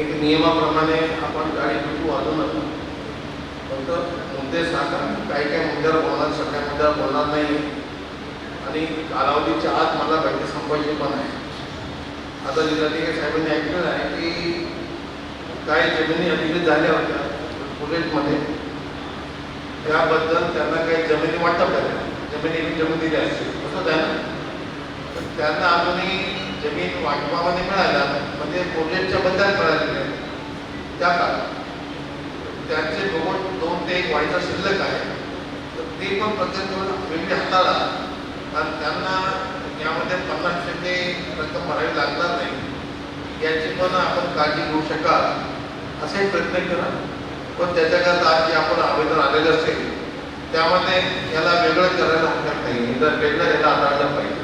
Speaker 3: एक नियमाप्रमाणे आपण गाडी भेटू वाजवू नका, फक्त मुद्दे सांगा. काही काही मुद्द्यावर बोलणार, सगळ्या मुद्द्यावर बोलणार नाही. आणि कालावधीच्या आत मला बैठक संपवायची पण आहे. आता जिल्हाधिकारी साहेबांनी ऐकलेलं आहे की काही जमिनी अधिकृत झाल्या होत्या प्रोजेक्टमध्ये, त्याबद्दल त्यांना काही जमिनी वाटप झाल्या, जमीन दिल्या असतील असं आहे ना. तर त्यांना अजूनही जमीन वाटपामध्ये मिळाल्या म्हणजे प्रोजेक्टच्या बद्दल मिळालेल्या त्या काळात त्यांचे बघून 2 ते 1 व्हायचा शिल्लक आहे. तर ते पण प्रत्येक वेगळी हाताळा, कारण त्यांना यामध्ये 50% रक्कम भरावी लागणार नाही याची पण आपण काळजी घेऊ शकाल असे प्रयत्न करा. पण त्याच्याकरता आज जे आपण आवेदन आलेलं असेल त्यामध्ये याला वेगळं करायला हरकत नाही, तर वेगळं याला हाताळलं पाहिजे.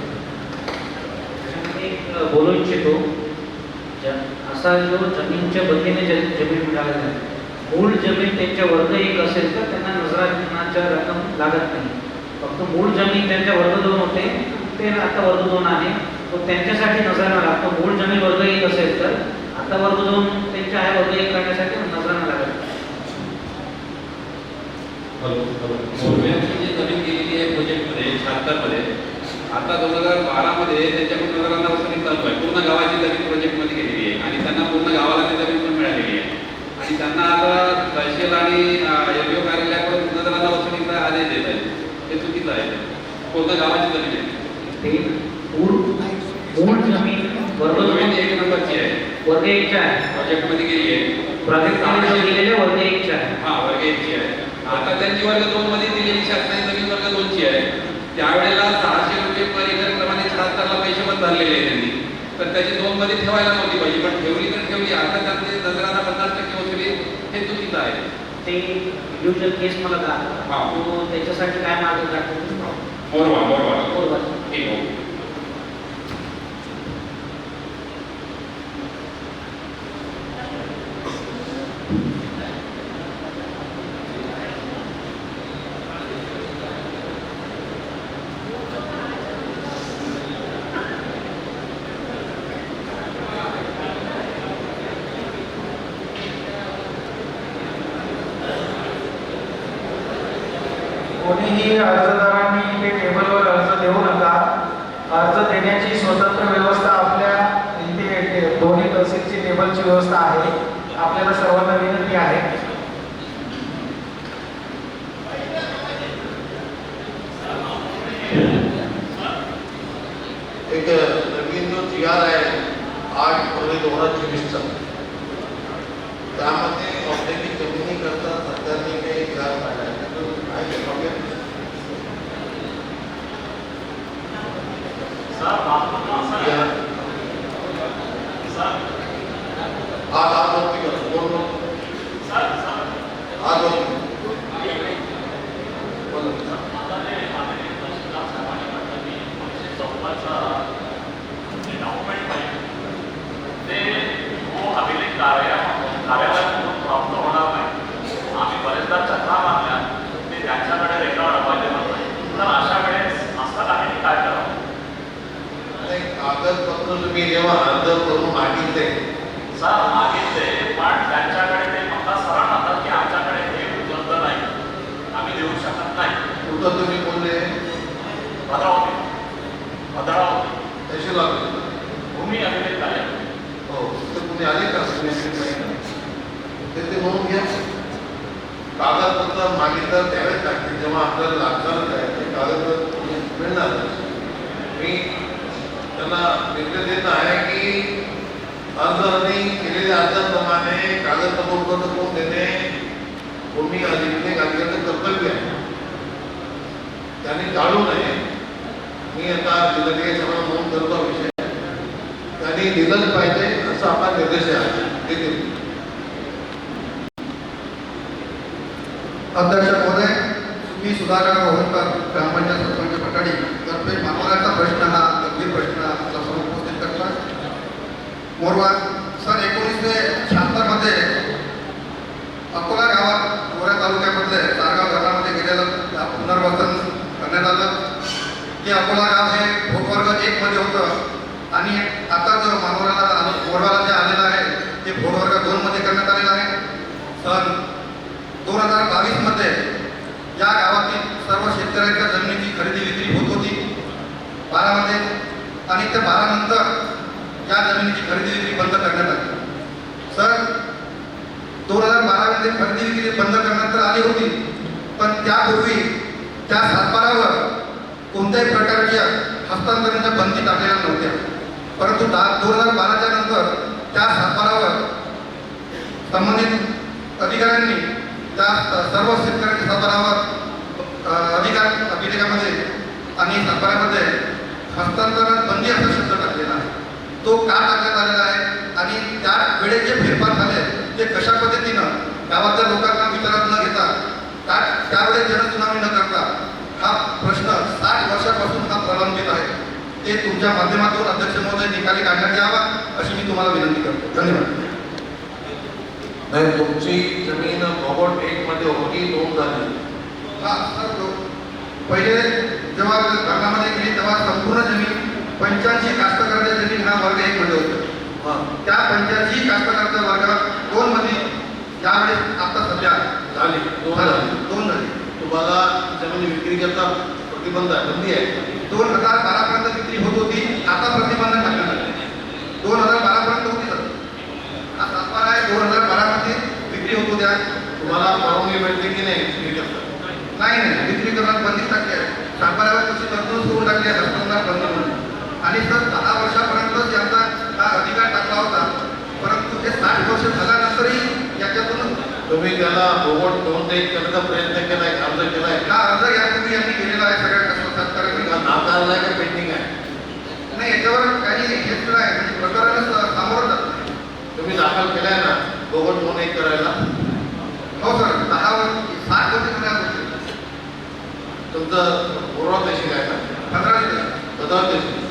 Speaker 4: एक बोलू इच्छितो, असा जो जमीनच्या बदलीने जमीन मिळाली नाही, मूळ जमीन त्यांच्या वर्ग 1 असेल तर त्यांना नजराणाच्या रक्कम लागत नाही. फक्त मूळ जमीन त्यांच्या वर्ग 2 होते, ते आता वर्ग 2 आहे, तो त्यांच्यासाठी नजराणा लागतो. मूळ जमीन वर्ग 1 असेल तर आता वर्ग 2 त्यांच्या आहे, वर्ग 1 करण्यासाठी नजराणा लागत.
Speaker 1: मोरव्याची जी जमीन गेलेली आहे प्रोजेक्टमध्ये 76 मध्ये, आता 2012 मध्ये त्यांच्याकडून नजराणा वसुली चालू आहे. पूर्ण गावाची जमीन प्रोजेक्टमध्ये गेलेली आहे आणि त्यांना पूर्ण गावाला ती जमीन पण मिळालेली आहे. आणि त्यांना आता तहसील आणि एफओ कार्यालयाकडून नजराणा वसुलीचा आदेश देत आहे. हे चुकीचं आहे. पूर्ण गावाची जमीन आहे.
Speaker 4: ते मूळ जमीन वर्ग 2
Speaker 1: 1 नंबरची आहे,
Speaker 4: वर्ग 1 च्या आहे,
Speaker 1: प्रोजेक्टमध्ये गेली आहे.
Speaker 4: प्रोजेक्टमध्ये गेलेले वर्ग 1 च्या आहे.
Speaker 1: हा, वर्ग 1 ची आहे. आता त्यांची वर्ग 2 मध्ये दिलेली शासनाची जमीन वर्ग 2 ची आहे. त्यावेळेला 600 रुपये पर एकर प्रमाणे 76 ला पैसे पण भरलेले आहेत त्यांनी, तर त्याची 2 मध्ये ठेवायला नव्हती पाहिजे, पण ठेवली तर ठेवली. आता त्यांचे नजराणा 50% वसुली हे चुकीचं आहे.
Speaker 4: ते इंडिव्हिज्युअल केस मला का
Speaker 1: हा.
Speaker 4: तो त्याच्यासाठी काय मार्ग काढतो?
Speaker 1: मोरवा ठीक आहे.
Speaker 2: कोणीही अर्जदारांनी इथे टेबलवर अर्ज देऊ नका. अर्ज देण्याची स्वतंत्र व्यवस्था आपल्या इथे दोन्ही तहसीलची टेबलची व्यवस्था आहे. आपल्याला सर्वांना विनंती आहे.
Speaker 3: एक नवीन जो GR आहे 8 फरवरी 2024चा, त्यामध्ये औद्योगिक जमिनी करता सरकारने काही GR काढला आहे. आज वरती करा, बोल आज वरती
Speaker 8: कार्यालयातून प्राप्त होणार नाही. आम्ही बरेचदा चक्रा मारल्या, ते त्यांच्याकडे रेकॉर्ड अवेलेबल नाही. तर अशा वेळेस असं आहे काय करावं?
Speaker 3: कागदपत्र तुम्ही जेव्हा अर्ज करून मागितले
Speaker 8: सर मागितले, पण त्यांच्याकडे ते मला सरळ म्हणतात की आमच्याकडे हे उपलब्ध नाही, आम्ही देऊ शकत नाही.
Speaker 3: कुठं तुम्ही बोलले?
Speaker 8: भद्रावती
Speaker 3: तहसील ऑफिस
Speaker 8: भूमी अभिलेख आहे.
Speaker 3: हो, तर तुम्ही आले का? ते म्हणून घ्या. कागदपत्र मागितलं त्यावेळेस लागतील, जेव्हा आपल्याला लागणार आहे ते कागदपत्र मिळणार. मी त्यांना निर्देश देत आहे की अर्जाने केलेल्या अर्जाप्रमाणे कागदपत्र उपलब्ध करून देणे भूमी अधिकाऱ्याचं कर्तव्य आहे. त्यांनी टाळू नये. मी आता जिल्हाधिकारी सभा नोंद करतो विषय. त्यांनी दिलंच पाहिजे असं आपला निर्देश आहे. देतील.
Speaker 6: अध्यक्ष महोदय, मी सुधाकर रोहनकर, ग्रामपंचायत सरपंच पटाडी तर्फे मानवराचा प्रश्न हा गंभीर प्रश्न आपल्या समोर उपस्थित करला. मोरवा सन 1976 मध्ये अकोला गावात मोऱ्या तालुक्यामधले सारगाव धरणामध्ये गेलेलं पुनर्वसन करण्यात आलं. ते अकोला गाव हे भोटवर्ग 1 मध्ये होतं आणि आता जो मोरवाला जे आलेलं आहे ते भोटवर्ग 2 मध्ये करण्यात आलेलं आहे. सन 2022 मध्ये या गावातील सर्व शेतकऱ्यांच्या जमिनीची खरेदी विक्री होत होती 12 मध्ये आणि त्या 12 नंतर या जमिनीची खरेदी विक्री बंद करण्यात आली. सर 2012 मध्ये खरेदी विक्री बंद करण्यात तर आली होती, पण त्यापूर्वी त्या सातबारावर कोणत्याही प्रकारच्या हस्तांतरणाच्या बंदी टाकलेल्या नव्हत्या. परंतु 2012च्या नंतर त्या सातबारावर संबंधित अधिकाऱ्यांनी त्या सर्व शेतकऱ्यांच्या सातबारावर अभिलेखामध्ये आणि सातबारामध्ये हस्तांतरणात बंदी असा शब्द टाकलेला आहे. तो का टाकण्यात आलेला आहे आणि त्या वेळेस जे फेरफार झाले ते कशा पद्धतीनं गावातल्या लोकांना विचारात न घेता त्यावेळेस जनसुनावणी न करता हा प्रश्न 60 वर्षापासून हा प्रलंबित आहे. ते तुमच्या माध्यमातून अध्यक्ष महोदय निकाली काढण्यात यावा अशी मी तुम्हाला विनंती करतो. धन्यवाद.
Speaker 3: नाही, तुमची जमीन भोगोट 1 मध्ये होती, 2 झाली.
Speaker 6: हा सर, पहिले जेव्हा भागामध्ये गेली तेव्हा संपूर्ण जमीन 85 कास्तकारांच्या जमीन हा वर्ग 1 मध्ये होतं. त्या 85 कास्तकारांच्या वर्गात 2 मध्ये यावेळेस आता सध्या
Speaker 3: झाली.
Speaker 6: 2 झाली.
Speaker 3: तुम्हाला जमीन विक्री करता प्रतिबंध आहे, बंदी आहे.
Speaker 6: 2012 पर्यंत विक्री होत होती, आता प्रतिबंध टाकण्यात आले. 2012 पर्यंत होती सर. हा सातबारा आहे. 2012 मध्ये विक्री होत होत्या.
Speaker 3: तुम्हाला परवानगी भेटली की नाही विक्री करता?
Speaker 6: नाही विक्री करण्यात बंदी टाकली आहे. सातबारावर तशी तरतूद करून टाकली आहे हस्तांतरण बंदी म्हणून. आणि सर 10 वर्षापर्यंत यांचा हा अधिकार टाकला होता, परंतु ते 60 वर्ष झाल्यानंतरही याच्यातून
Speaker 3: तुम्ही त्याला भोगोट 2 ते 1 करण्याचा प्रयत्न केलाय, अर्ज केलाय.
Speaker 6: हा अर्ज यापूर्वी यांनी केलेला आहे सगळ्या शेतकऱ्यांनी.
Speaker 3: नाकारला आहे का पेंडिंग आहे?
Speaker 6: नाही, याच्यावर काही हेच नाही, म्हणजे प्रकरण सामोरं जात नाही.
Speaker 3: तुम्ही दाखल केलाय ना भोगोट 2 1 करायला?
Speaker 6: हो सर, 60 वर्ष करण्यात होते.
Speaker 3: तुमचं पूर्व तहसील आहे ना?
Speaker 6: 15 दिवस.
Speaker 3: बदल तहसील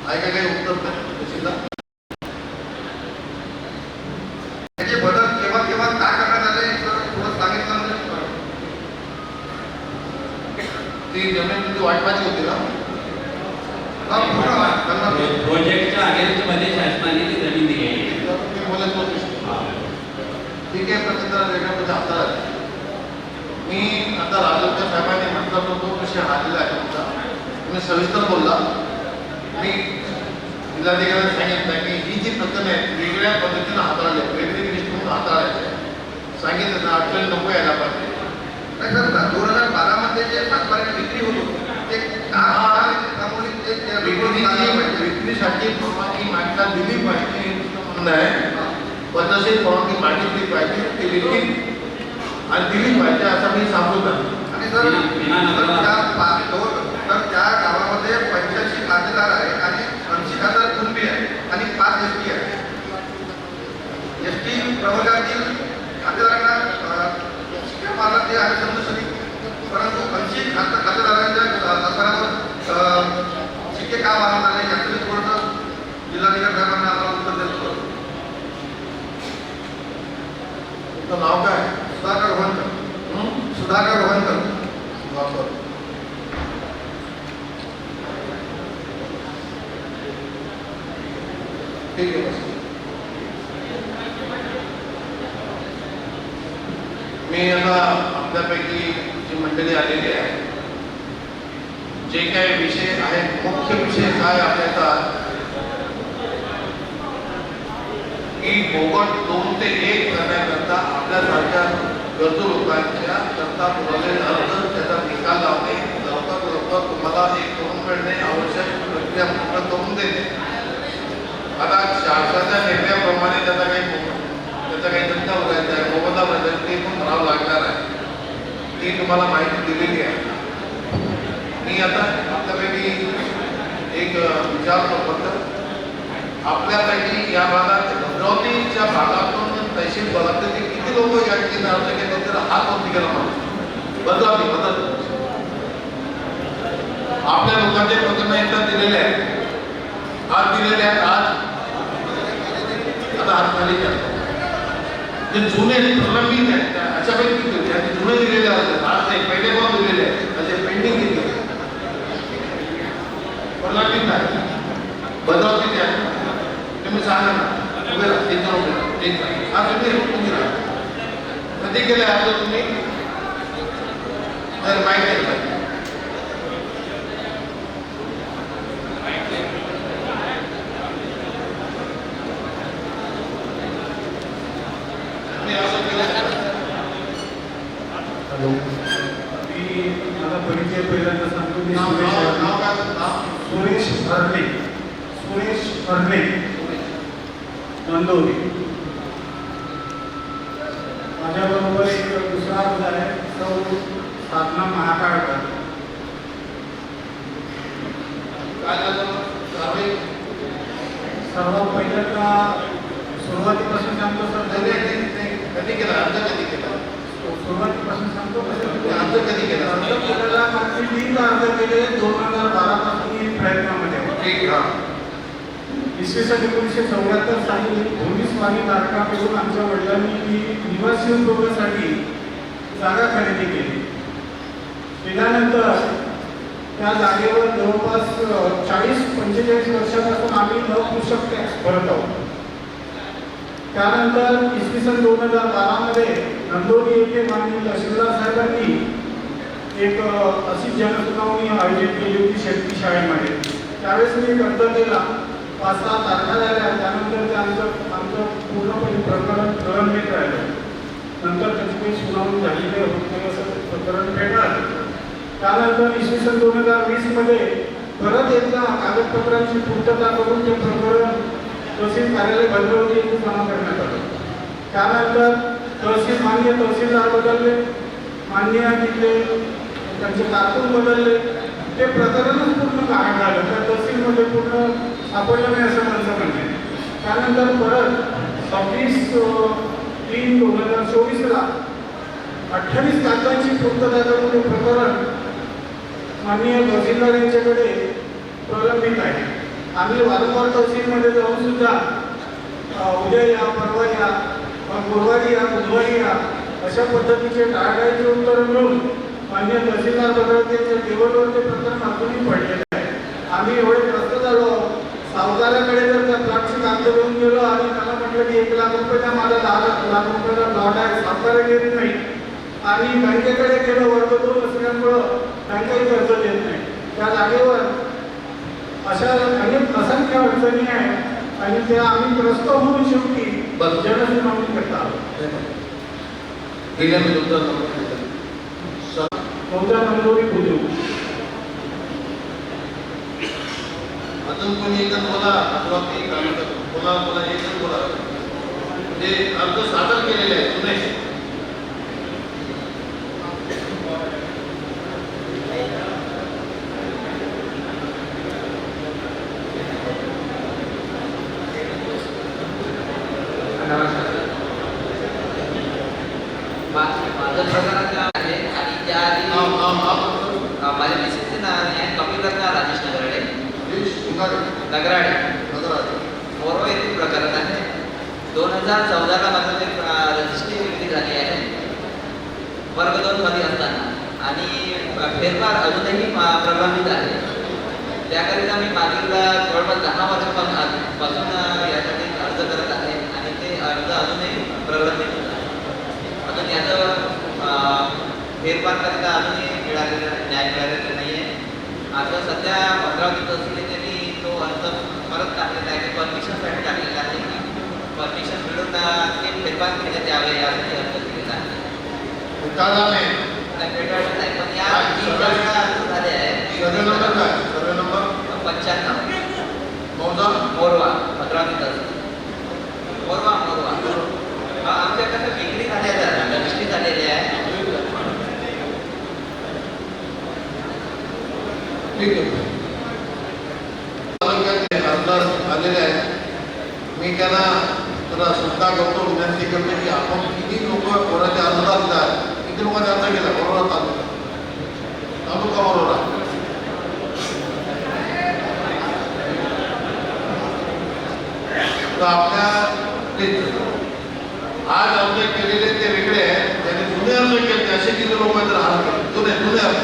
Speaker 3: आहे का काही उत्तर तहसीलला?
Speaker 6: त्याचे बदल केव्हा केव्हा काय करण्यात आले सर थोडं सांगितलं म्हणजे
Speaker 3: ती जमीन तुमची वाटपाची होती ना?
Speaker 9: प्रोजेक्टच्या अगेन्स्टमध्ये शासनाने ती जमीन दिली आहे.
Speaker 3: तुम्ही बोलत होते. ठीक आहे, प्रत्येकाला वेगळ्या हाताळा. मी आता राजोत्तर साहेबांनी म्हटलं तो विषय आलेला आहे तुमचा. तुम्ही सविस्तर बोलला. मी जिल्हाधिकाऱ्यांनी सांगितलं की ही जी प्रकरणे आहेत वेगळ्या पद्धतीनं हाताळले, वेगवेगळी दृष्टीकोन हाताळायचे सांगितलं ना. अडचणी नको यायला पाहिजे.
Speaker 6: नाही सर, 2012 मध्ये जे सातबाऱ्याची विक्री होत होती ते
Speaker 3: विक्रीसाठी परवानगी मागता दिली पाहिजे हे म्हणणं आहे. पद्धतशीर परवानगी मागितली पाहिजे, ती विक्री आणि दिली पाहिजे असं मी सांगतो.
Speaker 6: आणि सर त्या गावामध्ये 85 खातेदार आहे आणि 80 खातेदार कुणबी आहे आणि 5 एसटी आहे. एसटी प्रवर्गातील खातेदारांना मला ते आहे समजू शकते, परंतु 80 खातेदारांच्या सातबारावर शिक्के का मारण्यात आले याचं थोडंसं जिल्हाधिकारी साहेबांना आम्हाला उत्तर देतो.
Speaker 3: तुमचं नाव काय?
Speaker 6: सुधाकर रोहनकर. सुधाकर रोहनकर.
Speaker 3: ठीक आहे. मी आता आपल्यापैकी जी मंडळी आलेली आहे जे काही विषय आहेत, मुख्य विषय काय आपल्याचा की भोगट 2 ते 1 करण्याकरता आपल्यासारख्या गरजू लोकांच्या करता पुरवलेले अर्ज त्याचा निकाल लावणे, लवकर तुम्हाला एक करून मिळणे, आवश्यक प्रक्रिया पूर्ण करून देणे आता शासनाच्या निर्णयाप्रमाणे त्याचा काही दंड भरायचा आहे, मोबदला भरायचा आहे, ते पण भरावं लागणार आहे. ती तुम्हाला माहिती दिलेली आहे. मी आता आपल्यापैकी एक विचारतो फक्त आपल्यापैकी या भागात भद्रावतीच्या भागातून तहसील बघायचे किती लोक या ठिकाणी अर्ज केले तर हात वरती केला म्हणून भद्रावती आपल्या लोकांचे प्रकरण एकदा दिलेले आहेत, आज दिलेले आहेत. आज आता हात खाली करतो जे जुने प्रलंबित आहेत अशापैकी जुने दिलेले आहेत, आज नाही पहिले पण दिलेले आहेत, असे पेंडिंग दिले प्रलंबित आहे भद्रावतीचे आहे. तुम्ही सांगा ना, उभे राहा, एक जण उभे राहा, एक राहा, हा तुम्ही राहा. कधी केलं आपलं तुम्ही तर माहिती आहे.
Speaker 5: हॅलो, मी माझा परिचय पहिल्यांदा सांगतो. मी सुरेश हरणे नंदोरी. माझ्याबरोबर एक दुसरा अर्ज आहे, सौ साधना महाकाळकर.
Speaker 3: काय झालं कारवाई
Speaker 5: सर्वात पहिल्यांदा सुरुवातीपासून सांगतो सर.
Speaker 3: कधी केला अर्ज कधी केला
Speaker 5: सुरुवातीपासून सांगतो.
Speaker 3: अर्ज कधी केला
Speaker 5: अर्ज केलेला मागची 3 अर्ज केले 2012 पासून प्रयत्नामध्ये.
Speaker 3: ठीक हा
Speaker 5: इसवी सन 1974 साली भूमिस्वामी धारकाकडून आमच्या वडिलांनी निवासी उद्योगासाठी जागा खरेदी केली. केल्यानंतर त्या जागेवर जवळपास 40-45 वर्षापासून आम्ही नपुसक टॅक्स भरत आहोत. त्यानंतर इसवी सन 2012 मध्ये नंदोरी येथे माननीय तहसीलदार साहेबांनी एक अशी जनसुनावणी आयोजित केली होती शेतकी शाळेमध्ये. त्यावेळेस मी अर्ज केला. 5-6 तारखा झाल्या. त्यानंतर ते आमचं पूर्णपणे प्रकरण प्रलंबित राहिलं. नंतर त्याची काही सुनावणी झालेली होती असं प्रकरण फेटाळलं. त्यानंतर इसवी सन 2020 मध्ये परत एकदा कागदपत्रांची पूर्तता करून ते प्रकरण तहसील कार्यालय भद्रावती येथे जमा करण्यात आलं. त्यानंतर माननीय तहसीलदार बदलले, माननीय तिथले त्यांचे कारकून बदलले. ते प्रकरणच पूर्ण गायब झालं. त्या तहसीलमध्ये पूर्ण सापडलं नाही असं माझं म्हणणं आहे. त्यानंतर परत 26/3/2024 28 कागदांची पूर्तता करून ते प्रकरण माननीय तहसीलदार यांच्याकडे प्रलंबित आहे. आम्ही वारंवार तहसीलमध्ये जाऊन सुद्धा उद्या या, परवा या, गुरुवारी या, बुधवारी या अशा पद्धतीचे टाळाटाळीचे उत्तर मिळून माननीय तहसीलदार भद्रावतीच्या टेबलवर ते प्रकरण अजूनही पडलेले आहे. आम्ही एवढे त्रस्त झालो. सावकाराकडे जर त्या प्लॉटची कागद घेऊन गेलो आणि त्याला म्हटलं की 1 लाख रुपयाचा माझा 10 लाख रुपयाचा प्लॉट आहे, सावकार घेत नाही. आणि बँकेकडे गेलो, वर्ग 2 असल्यामुळं बँकाही कर्ज देत नाही. त्या जागेवर अशा अनेक असंख्य अडचणी आहेत आणि त्या आम्ही त्रस्त होऊन शेवटी जनसुनावणी करता आलो. नंदोरी बुद्रुक.
Speaker 3: अजून कोणी एकदा बोला, कोणा एकच बोला. ते अर्ज सादर केलेले आहेत जुने.
Speaker 10: माझं प्रकरण आहे आणि त्या आधी माझ्या मिसेसचे नाव आहे कपिलरत्न राजेश नगराडे मोरो येथील प्रकरण आहे. 2014 माझं ते रजिस्ट्री विक्री झाली आहे वर्ग 2 मध्ये असताना आणि फेरफार अजूनही प्रलंबित आहे. त्याकरिता मी मागील जवळपास 10 वर्षापासून यासाठी अर्ज करत आहे आणि ते अर्ज अजूनही प्रलंबित होत आहे. अजून याचं फेरफार करिता अजूनही न्याय मिळालेला नाही आहे. आता सध्या भद्रावती तहसील त्यांनी तो अर्ज परत टाकलेला आहे, परमिशनसाठी टाकलेला आहे की परमिशन मिळून ते फेरफार करण्यात यावे यासाठी अर्ज केलेला आहे. फेटाळलं नाही पण या 3 अर्ज झाले आहे. 95 मोरवा भद्रावती. प्रभावित असतो. मोरवा आमच्या कसं विक्री झालेल्या रजिस्ट्री झालेली आहे.
Speaker 3: तालुक्याचे खासदार आलेले आहेत. मी त्यांना जरा सुद्धा करतो, विनंती करतो की आपण किती लोक कोणाच्या अनुदान दिला, किती लोकांनी अर्ज केला वरोरा तालुका वरोरा. तर आपल्या आज अर्ज केलेले ते वेगळे आहेत, त्यांनी जुने अर्ज केले असे किती लोक जर हाल जुने अर्ज.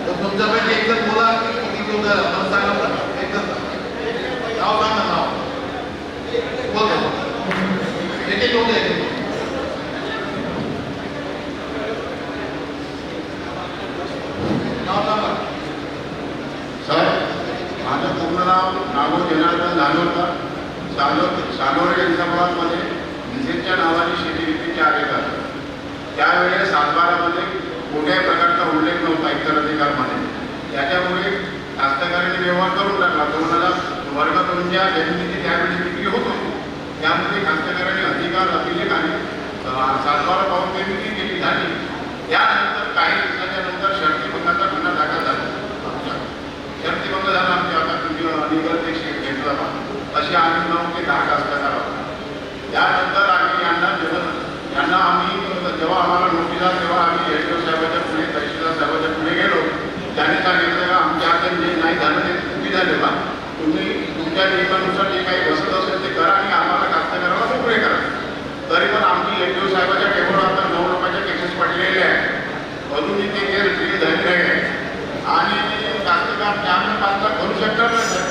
Speaker 3: तर तुमच्यापैकी एकजण बोला की किती लोक आपण सांगा, एकजण नाव सांगा, नाव बोल एक एक होते. नाव सांगा.
Speaker 6: साहेब, माझं पूर्ण नाव नागो जनार्दन धानोरकर, सानोरे इंसामाबादमध्ये विजेच्या नावाने शेती विक्रीचे अधिकार. त्यावेळेस सातबारामध्ये कोणत्याही प्रकारचा उल्लेख नव्हता इतर अधिकारमध्ये. त्याच्यामुळे कास्तकारांनी व्यवहार करून टाकला. 2000 वर्ग 2च्या जमिनीची त्यावेळेस विक्री होत होती. त्यामध्ये कास्तकारांनी अधिकार अभिलेख आणि सातबारा पाहून ते विक्री केली झाली. त्यानंतर काही दिवसाच्या नंतर शर्तीभंगाचा गुन्हा दाखल झाला. शर्तीभंग झाला आमच्या आता तुम्ही अलीगड ते घेतला असे आम्ही 9 ते 10 कास्तकार आहोत. त्यानंतर आम्ही यांना आम्ही जेव्हा आम्हाला नोटीस आला तेव्हा आम्ही एसडीओ साहेबाच्या पुढे, तहसीलदार साहेबाच्या पुढे गेलो. त्यांनी सांगितलं का आमच्या हातात जे नाही झालं ते चुकी झाले बा, तुम्ही तुमच्या नियमानुसार जे काही बसत असेल ते करा आणि आम्हाला कास्तकाराला मोकळे करा. तरी पण आमची एसडीओ साहेबाच्या टेबलवर आता 9 रुपयाच्या केसेस पडलेले आहेत. अजूनही ते केस रिलीज झाले नाही आणि कास्तकार त्यामुळे 5 लाख भरू शकणार नाही सर.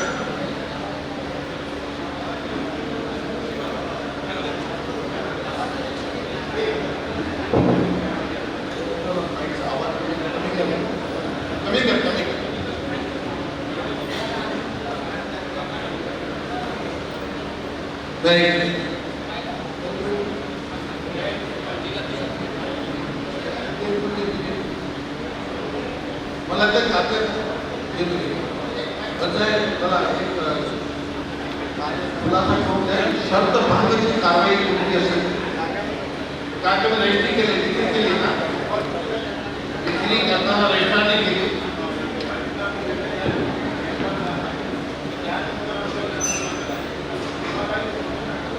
Speaker 6: मला ते खात्यात शर्त भांगची कारवाई कुठली असेल त्याच्यामध्ये रजिस्ट्री केली, विक्री केली ना, विक्री करताना रजिस्ट्राने केली.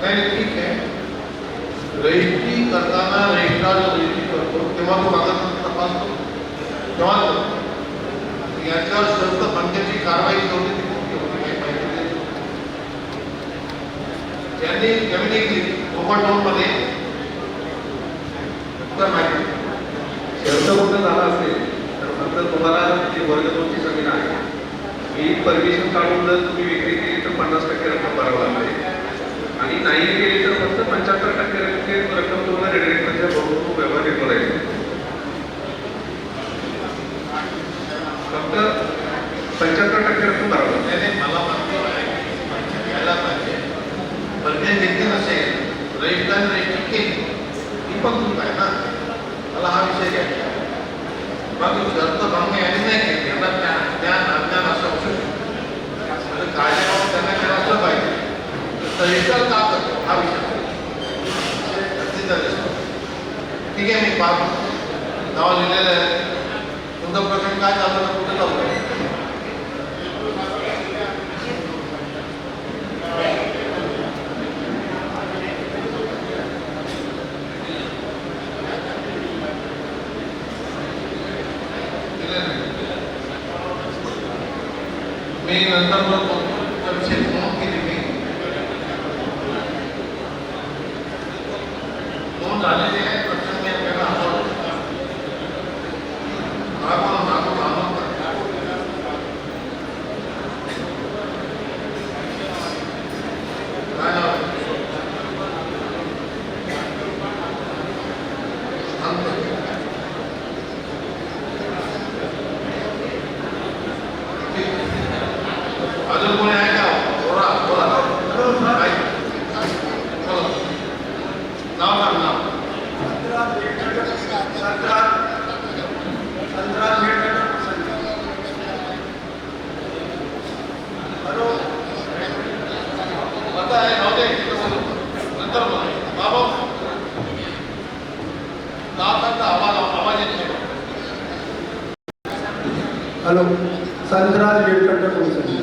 Speaker 6: नाही ठीक आहे, रजिस्ट्री करताना रजिस्ट्रार रजिस्ट्री करतो तेव्हा तो कागदपत्र तपासतो तेव्हा याच्यावर शर्त भंगाची कारवाई होती ती कुठली होती काही माहिती देतो. ज्यांनी जमिनी घेतली ओपन मध्ये तर माहिती
Speaker 1: शर्त पूर्ण झाला असेल तर नंतर तुम्हाला जी वर्ग 2ची जमीन आहे ही परमिशन काढून जर तुम्ही विक्री केली तर 50% रक्कम भरावी लागते आणि नाही केली तर फक्त 75% रक्कम तुम्हाला रेडिएटरच्या भरून व्यवहार येतो राहील. फक्त 75% रक्कम भरावी लागते.
Speaker 3: मला मानतो घ्यायला पाहिजे. परमिशन घेतली नसेल, रजिस्ट्राने रजिस्ट्री केली ही पण चूक आहे ना. मला हा विषय घ्यायचा. बाकी शर्त भंग यांनी नाही केली, यांना ज्ञान अज्ञान असं असू शकतं. कायद्यावर त्यांना काय असलं पाहिजे रजिस्टर का करतो हा विषय. ठीक आहे, मी पाहतो नाव लिहिलेलं आहे. तुमचा प्रश्न काय चालू आहे, कुठे चालू आहे? मी नंतर बोलतो विषय केली मी दोन झालेले आहेत. प्रश्न मी आपल्याला हाताळतो. अजून कोणी आहे का? बोला बोला नाव सांग नाव.
Speaker 5: हॅलो, संतराज नीलकंठ कुलकर्णी,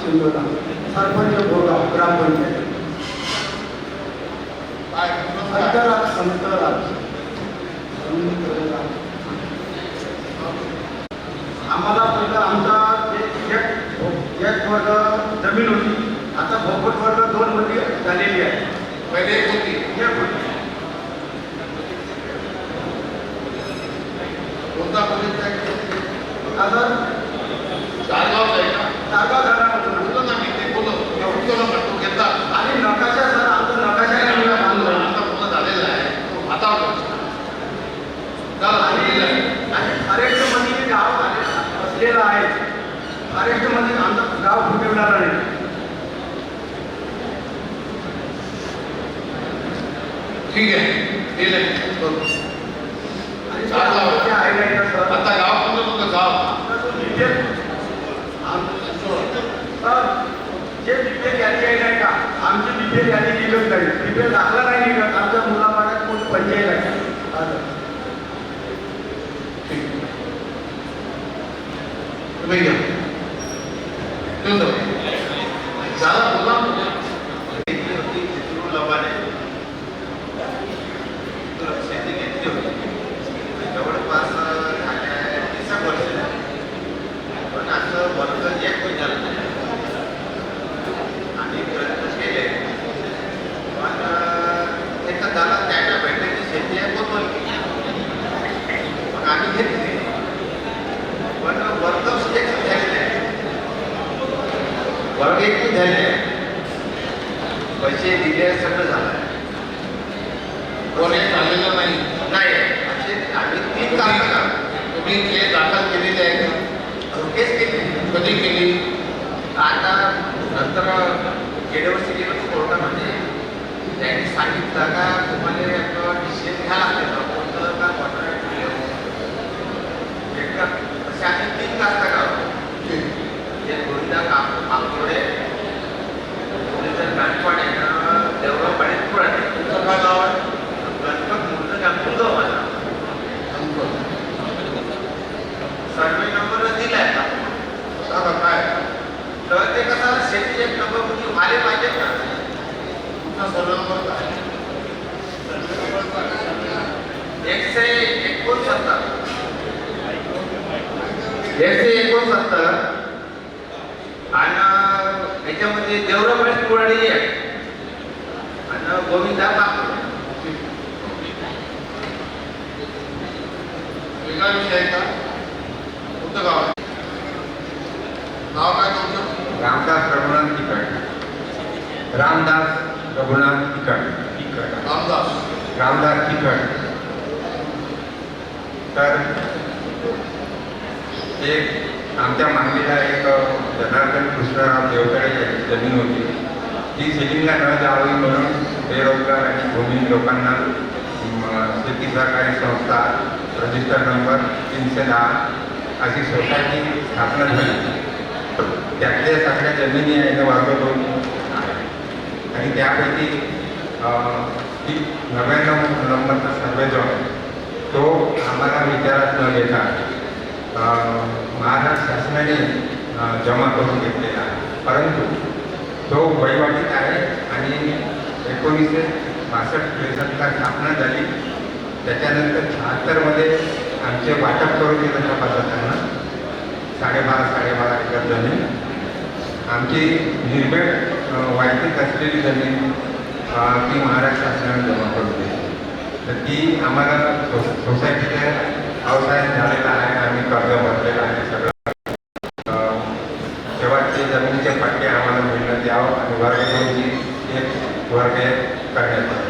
Speaker 5: सिंधुदुर्ग, सरपंच बोरगाव ग्रामपंचायत.
Speaker 3: काय
Speaker 5: अंतराज आम्हाला पहिलं आमचा एक वर्ग जमीन होती, आता भोपट वर्ग 2 मध्ये झालेली आहे.
Speaker 3: पहिले एक होती.
Speaker 5: एक होती.
Speaker 3: कोणता प्रोजेक्ट आहे?
Speaker 5: आता
Speaker 3: चारगाव आहे का?
Speaker 5: तारगाव धरणामधून
Speaker 3: बोलो ना, मी ते बोलो एवढं म्हणतो घेतला.
Speaker 5: आणि नकाशा सर आमचा नकाशा
Speaker 3: आता पूर्ण झालेला आहे. आता
Speaker 5: आणि अरेस्ट मध्ये गाव असलेला आहे. अरेस्ट मध्ये आमचं गाव फुटविणारा नाही.
Speaker 3: ठीक आहे, दिले बरोबर.
Speaker 5: आणि
Speaker 3: चारगाव
Speaker 5: ते आहे नाही का सर?
Speaker 3: आता गाव कोणतं तुझं गाव?
Speaker 5: आमचा जो डिटेल सर, जे डिटेल यादी आहे नाही का, आमची डिटेल यादी निघत नाही. डिटेल दाखला नाही निघत. आमच्या मुलापाड्यात कोण पंचायत आहे.
Speaker 3: तुम्ही घ्या. देऊन जाऊ. झाला बोला.
Speaker 6: शेती घेतली होती जवळपास 30 वर्ष झाली. पण असं वर्ग एक पण झालं नाही. आम्ही प्रयत्न केले, पण एखाद्याला त्याला भेटण्याची शेती आहे कोण मग आम्ही घेतली. पण वर्ग एक झालेले आहे. वर्ग एक झाले आहे. पैसे दिले सगळं झालं आहे.
Speaker 3: कोण एक झालेलं नाही.
Speaker 6: नाही असे आम्ही 3 कामं
Speaker 3: तुम्ही केस दाखल केलेले आहे का?
Speaker 6: केस केली.
Speaker 3: कधी केली?
Speaker 6: आता नंतर गेल्या वर्षी गेलो कोर्टामध्ये. त्यांनी सांगितलं का तुम्हाला एक डिसिजन घ्यायला लागतं कोणतं का कॉन्ट्रॅक्ट एकदा असे आम्ही 3 कास्ता गाव जे गोविंदा कापतोडे जर गाणपाड आहे ना देवराव पाडे पुराणे.
Speaker 3: तुमचं काय नाव आहे?
Speaker 6: गणपत मुलं गाव माझा सर्वे नंबर दिलाय का?
Speaker 3: सांगा काय?
Speaker 6: तर ते कसं शेती एक नंबर म्हणजे आले पाहिजेत ना.
Speaker 3: तुमचा सर्व नंबर काय?
Speaker 6: 169. 169 आणि याच्यामध्ये देवराबाई कुराडी आहे आणि गोविंदा कापड.
Speaker 3: वेगळा विषय आहे का? कोणतं गाव आहे? नाव काय तुमचं?
Speaker 6: रामदास रघुनाथ तिकड. रामदास रघुनाथ तिकड. रामदास तिकड. तर एक आमच्या मागणीला एक जनार्दन कृष्णराव देवतळे जमीन होती. ती सेलिंगला न जावी म्हणून बेरोजगार आणि भूमिहीन लोकांना शेती सहकारी संस्था रजिस्टर नंबर 310 अशी सोसायटी स्थापना झाली. त्यातल्या सगळ्या जमिनी आहे वर्ग 2 आहे आणि त्यापैकी 99 नंबरचा सर्वे जो आहे तो आम्हाला विचारात न घेता महाराष्ट्र शासनाने जमा करून घेतलेला आहे. परंतु तो वैवाहिक आहे आणि 1962-63ला स्थापना झाली. त्याच्यानंतर 76मध्ये आमचे वाटप करून दिलं त्या पद्धतीनं 12.5 एकर जमीन. आमची निर्भेळ वैयक्तिक असलेली जमीन ती महाराष्ट्र शासनाने जमा करून दिली. तर ती आम्हाला सोसायटीच्या व्यवसायात झालेला आहे. आम्ही कर्ज भरलेलं आहे. सगळं शेवटचे जमिनीचे पट्टे आम्हाला मिळण्यात यावं आणि वर्ग 2ची एक वर्ग करण्यात यावं.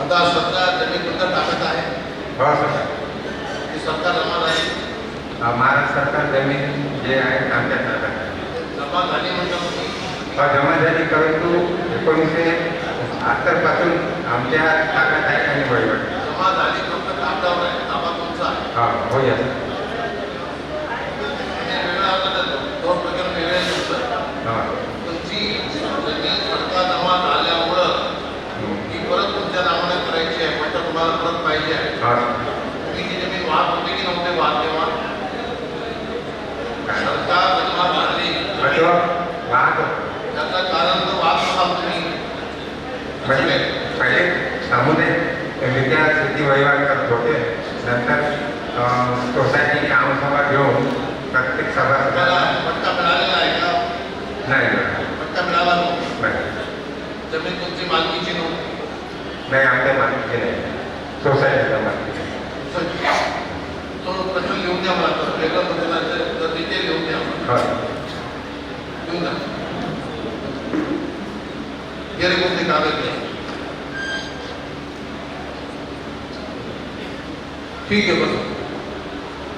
Speaker 3: आता सध्या जमीन बद्दल ताकद आहे.
Speaker 6: हो सर.
Speaker 3: ती सरकार जमा झाली.
Speaker 6: महाराष्ट्र सरकार जमीन जे आहे आमच्या ताब्यात आहे.
Speaker 3: जमा झाली म्हणजे तुम्ही
Speaker 6: जमा झाली परंतु 1978 पासून आमच्या ताब्यात आहे आणि वहिवाट
Speaker 3: जमा झाली फक्त कागदावर आहे. ताबा तुमचा आहे.
Speaker 6: हा हो या सर.
Speaker 3: दोन प्रकार वेगळे तुमची जमीन फटका जमा झाल्यामुळं ती परत तुमच्या नावाने करायची आहे. म्हणजे तुम्हाला परत पाहिजे आहे. तुम्ही जी जमीन वाद
Speaker 11: शेती वहिवाट करत होते. नंतर सोसायटीने आमसभा घेऊन प्रत्येक सभासदाला
Speaker 3: पट्टा मिळालेला आहे का?
Speaker 11: नाही
Speaker 3: पट्टा मिळाला नव्हता.
Speaker 11: नाही
Speaker 3: जमीन तुमची मालकीची नव्हती.
Speaker 11: नाही आमच्या मालकीची नाही, सोसायटीच्या मालकीची.
Speaker 3: तो प्रश्न लिहून द्या मला, तर वेगळं पद्धतीचं डिटेल लिहून द्या मला. लिहून द्या. गेले कोणते कागद घ्या. ठीक आहे, बसा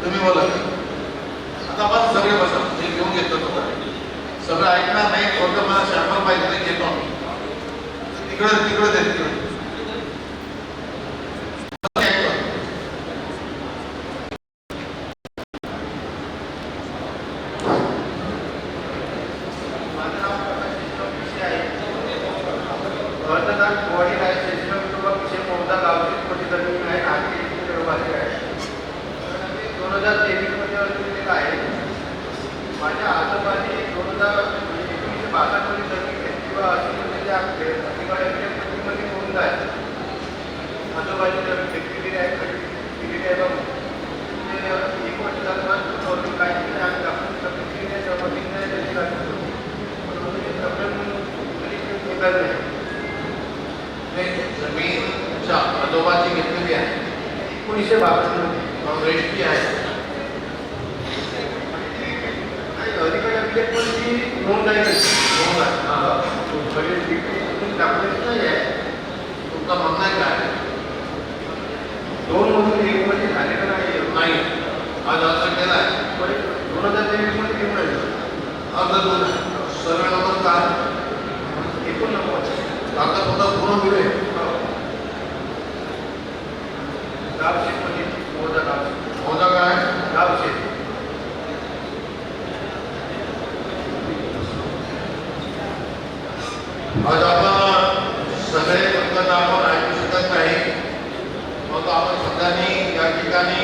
Speaker 3: तुम्ही बोला. आता आपण सगळे बसा, हे घेऊन घेतलं होतं. सगळं ऐकणार नाही, फक्त मला शंभर पाहिजे नाही घेतो आम्ही. तिकडे तिकडे दे तिकडे.
Speaker 6: माझ्या आजोबांनी 2062 जमीन घेतली व अतिमध्ये होऊन जाय आजोबाची जमीन घेतलेली आहे दिलेली आहे बघ. ते 1 वर्ष झालं काही
Speaker 3: जमीन आजोबाची घेतलेली आहे
Speaker 6: 1962 मध्ये
Speaker 3: रेस्टी आहे.
Speaker 6: अधिकारी पण ती नोंद आहे दाखवायची नाही आहे.
Speaker 3: तुमचं म्हणणं आहे काय?
Speaker 6: 2 मधून 1 मध्ये झालेलं नाही.
Speaker 3: आज अर्ज केला आहे
Speaker 6: 2023 मध्ये घेऊन राहिलं.
Speaker 3: अर्ज सर्वे नंबर काय?
Speaker 6: 89
Speaker 3: कागदपत्र पूर्ण मिळेल.
Speaker 6: गावशेत मध्ये मोजा गावशेत
Speaker 3: होता काय?
Speaker 6: गावशेत
Speaker 3: आज आपण सगळे प्रकरण आपण ऐकू शकत नाही. मग आपण सगळ्यांनी या ठिकाणी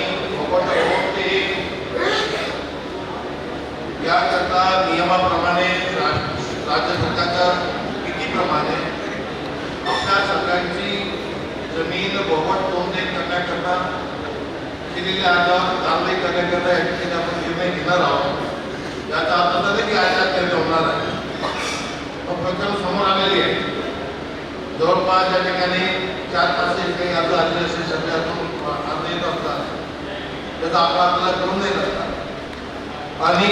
Speaker 3: याकरता नियमाप्रमाणे राज्य सरकारच्या नीतीप्रमाणे आपल्या सरकारची जमीन बहुमत नोंदणी करण्याकरता केलेल्या अर्जावर कारवाई करण्याकरता या ठिकाणी आपण निर्णय घेणार आहोत. याचा अर्थ नाही की आज निर्णय होणार आहे. प्रकरण समोर आलेली आहे. जवळपास या ठिकाणी 4-500 काही अर्ज आलेले असेल सध्यातून अर्ज येत असतात. त्याचा आपल्याला करून देत असतात. आणि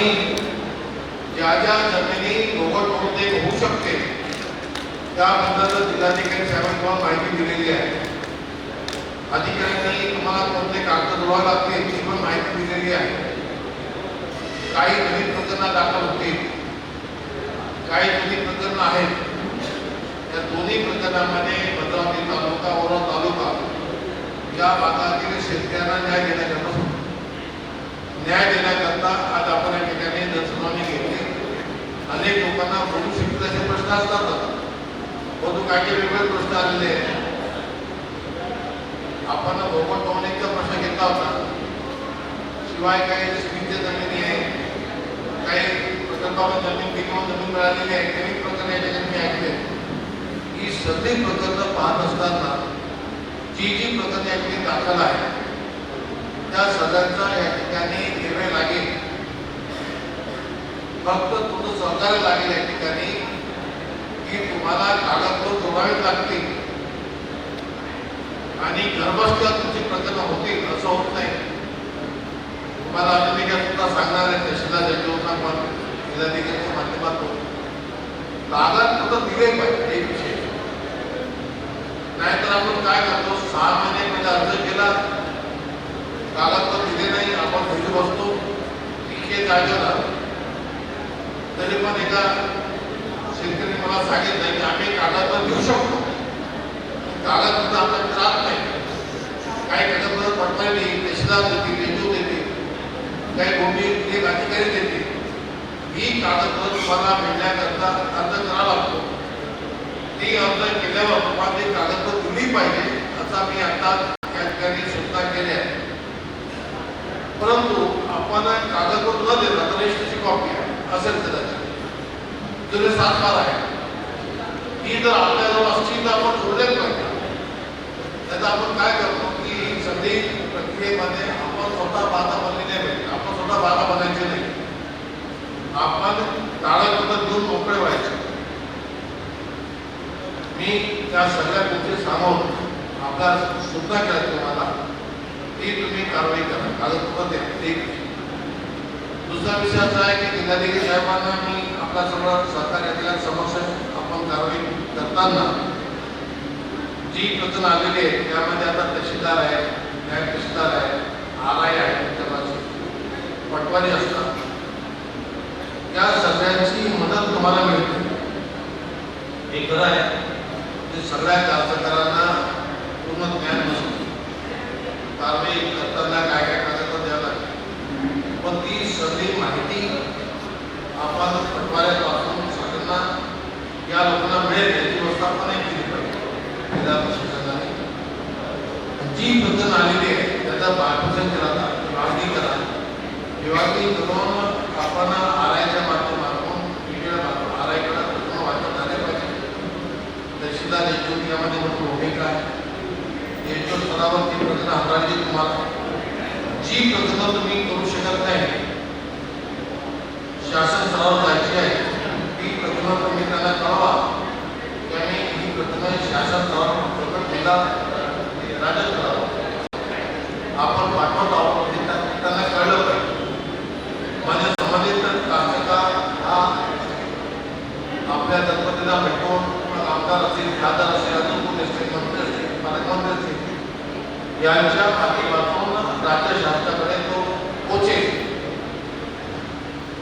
Speaker 3: ज्या ज्या जमिनी बोगस नोंदणी होऊ शकते त्याबद्दल जिल्हाधिकारी साहेबांनी माहिती दिलेली आहे. अधिकाऱ्यांनी तुम्हाला कोणते कागद जोडावे लागतील याची पण माहिती दिलेली आहे. काही नवीन प्रकरणं दाखल होतील, काही जुनी प्रकरणं आहेत. या दोन्ही प्रकरणामध्ये भद्रावती तालुका ओरोळ तालुका या भागातील शेतकऱ्यांना न्याय देण्याकरता आज आपण या ठिकाणी जनसुनावणी घेतली. अनेक लोकांना बोलू शकतील असे प्रश्न असतात, परंतु काही वेगवेगळे प्रश्न आलेले आहेत. आपण बहुमत नोंदणीचा प्रश्न घेतला होता. शिवाय काही स्त्रीच्या जमिनी आहे, काही प्रकल्पावर जमीन पिकवून जमीन मिळालेली आहे, काही प्रकरण या ठिकाणी मी ऐकले. ही सगळी प्रकरणं पाहत असताना जी प्रकरण या ठिकाणी दाखल आहे त्या सगळ्यांचा या ठिकाणी निर्णय लागेल. फक्त तुमचं सहकार्य लागेल या ठिकाणी की तुम्हाला कागदपत्र जोडावे लागतील आणि घरबसल्या तुमची प्रकरणं होतील असं होत नाही. तुम्हाला अजून सुद्धा सांगणार आहे तहसीलदार जिल्हाधिकाऱ्यांच्या माध्यमातून कागदपत्र दिले पाहिजे. एक विषय नाहीतर आपण काय करतो, 6 महिने म्हणजे अर्ज केला, कागदपत्र दिले नाही, आपण घरी बसतो. इतके जागेला तरी पण एका शेतकरी मला सांगितलं की आम्ही कागदपत्र घेऊ शकतो, कागदपत्र आपल्याला राहत नाही. काही कागदपत्र पडताळणी तहसीलदार देतील, रेडिओ देतील, काही गोष्टी एक अधिकारी देतील. ही कागदपत्र तुम्हाला मिळण्याकरता अर्ज करावा लागतो. ती अर्ज केल्यावर तुम्हाला ती कागदपत्र दिली पाहिजे असा मी आता या ठिकाणी सूचना केली आहे. परंतु आपण कागदपत्र न देता रजिस्ट्रीची कॉपी असेल तर जुने 7-12 आहे, ही जर आपल्याजवळ असतील तर आपण जोडलेच पाहिजे. त्याचा आपण काय करतो की खरीद प्रक्रियेमध्ये आपण स्वतः बाधा बनलेले पाहिजे. आपण स्वतः बाधा बनायचे नाही. आपण ताळाबंद देऊन मोकळे व्हायचे. मी त्या सगळ्या गोष्टी सांगून आपला सुद्धा केला तुम्हाला ती तुम्ही कारवाई करा. कागदपत्र द्या. ठीक. दुसरा विषय असा आहे की जिल्हाधिकारी साहेबांना मी आपला सगळं सहकार्य अधिकारी समक्ष आपण कारवाई करताना जी प्रकरण आलेली आहे त्यामध्ये आता तहसीलदार आहे, नायब तहसीलदार आहे, RI आहे, पटवारी असतात. या सगळ्यांची मदत तुम्हाला मिळते. हे खरं आहे की सगळ्या कास्तकारांना पूर्ण ज्ञान नसतं. कारवाई करताना काय काय कागदपत्र द्यावं लागतं. पण ती सगळी माहिती आपण पटवाऱ्यापासून सगळ्यांना या लोकांना मिळेल याची व्यवस्था पण केली पाहिजे. जिल्हा प्रशासनाने जी प्रकरण आलेली आहे त्याचा मार्गदर्शन करा, विभागणी करा. विभागणी करून आपण RIच्या माध्यमातून RIकडे प्रथम वाटप झाले पाहिजे. तहसीलदार एकूण यामध्ये मोठी भूमिका आहे. एकूण स्तरावर ती प्रकरण हाताळली. तुम्हाला जी प्रकरण तुम्ही करू शकत नाही शासन स्तरावर जायची आहे ती प्रकरण तुम्ही त्यांना कळवा. त्यांनी ही प्रकरण शासन स्तरावर प्रकट केला राज्य स्तरावर आपण पाठवत आहोत हे त्यांना कळलं पाहिजे. म्हणजे संबंधित कास्तकार हा आपल्या दंपतीला भेटून आमदार असेल, खासदार असेल, अजून कोणी असतील, मंत्री असतील, पालकमंत्री असतील यांच्या माध्यमातून राज्य शासनाकडे तो पोचेल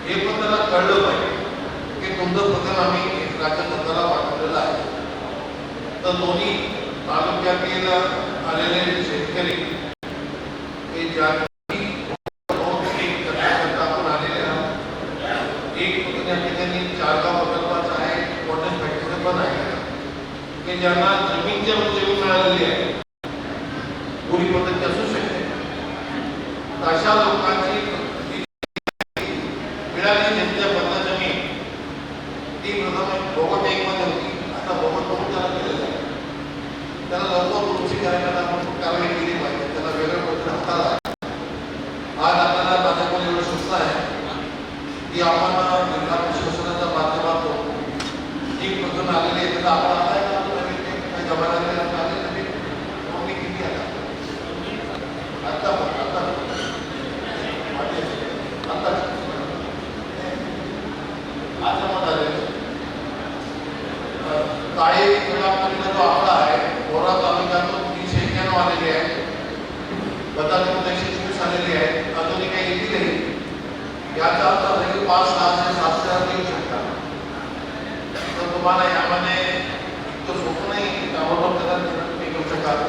Speaker 3: हे पण त्याला कळलं पाहिजे की तुमचं प्रकरण आम्ही राज्य सरकारला पाठवलेलं आहे. तर दोन्ही तालुक्यातील आलेले शेतकरी हे ज्या आपण आलेले आहोत. एक प्रकरण या ठिकाणी चारगाव प्रकल्पाचं आहे, कॉटन फॅक्टरीचं पण आहे की ज्यांना जमीनच्या जमीन मिळालेली आहे, पूर्वी पद्धती असू शकते. अशा लोकांची मिळाली त्यांच्या बदला जमीन ती प्रथम बोगट 1 मध्ये होती. आता बोगट 2 त्याला केलेलं आहे. त्याला लवकर दुरुस्ती करायला आपण कारवाई केली पाहिजे. त्याला वेगळं पद्धतीने हाताळा. आज आपल्याला माझ्याकडे एवढं सुचना आहे की आपण जिल्हा प्रशासनाच्या माध्यमातून जी प्रकरण आलेली आहे त्याला आपण आता जबाबदारी आलेली नोंदणी किती आहे आता काही वेळापर्यंत जो आकडा आहे बोरा तालुक्यातून 391 आलेली आहे. बदामीतून 124 आलेली आहे. अजूनही काही येतील नाही. याचा अर्थ असा की 5, 6, 7 येऊ शकतात. तर तुम्हाला यामध्ये इतकं सोपं नाही ताबडतोब त्याला तुम्ही घेऊ शकाल.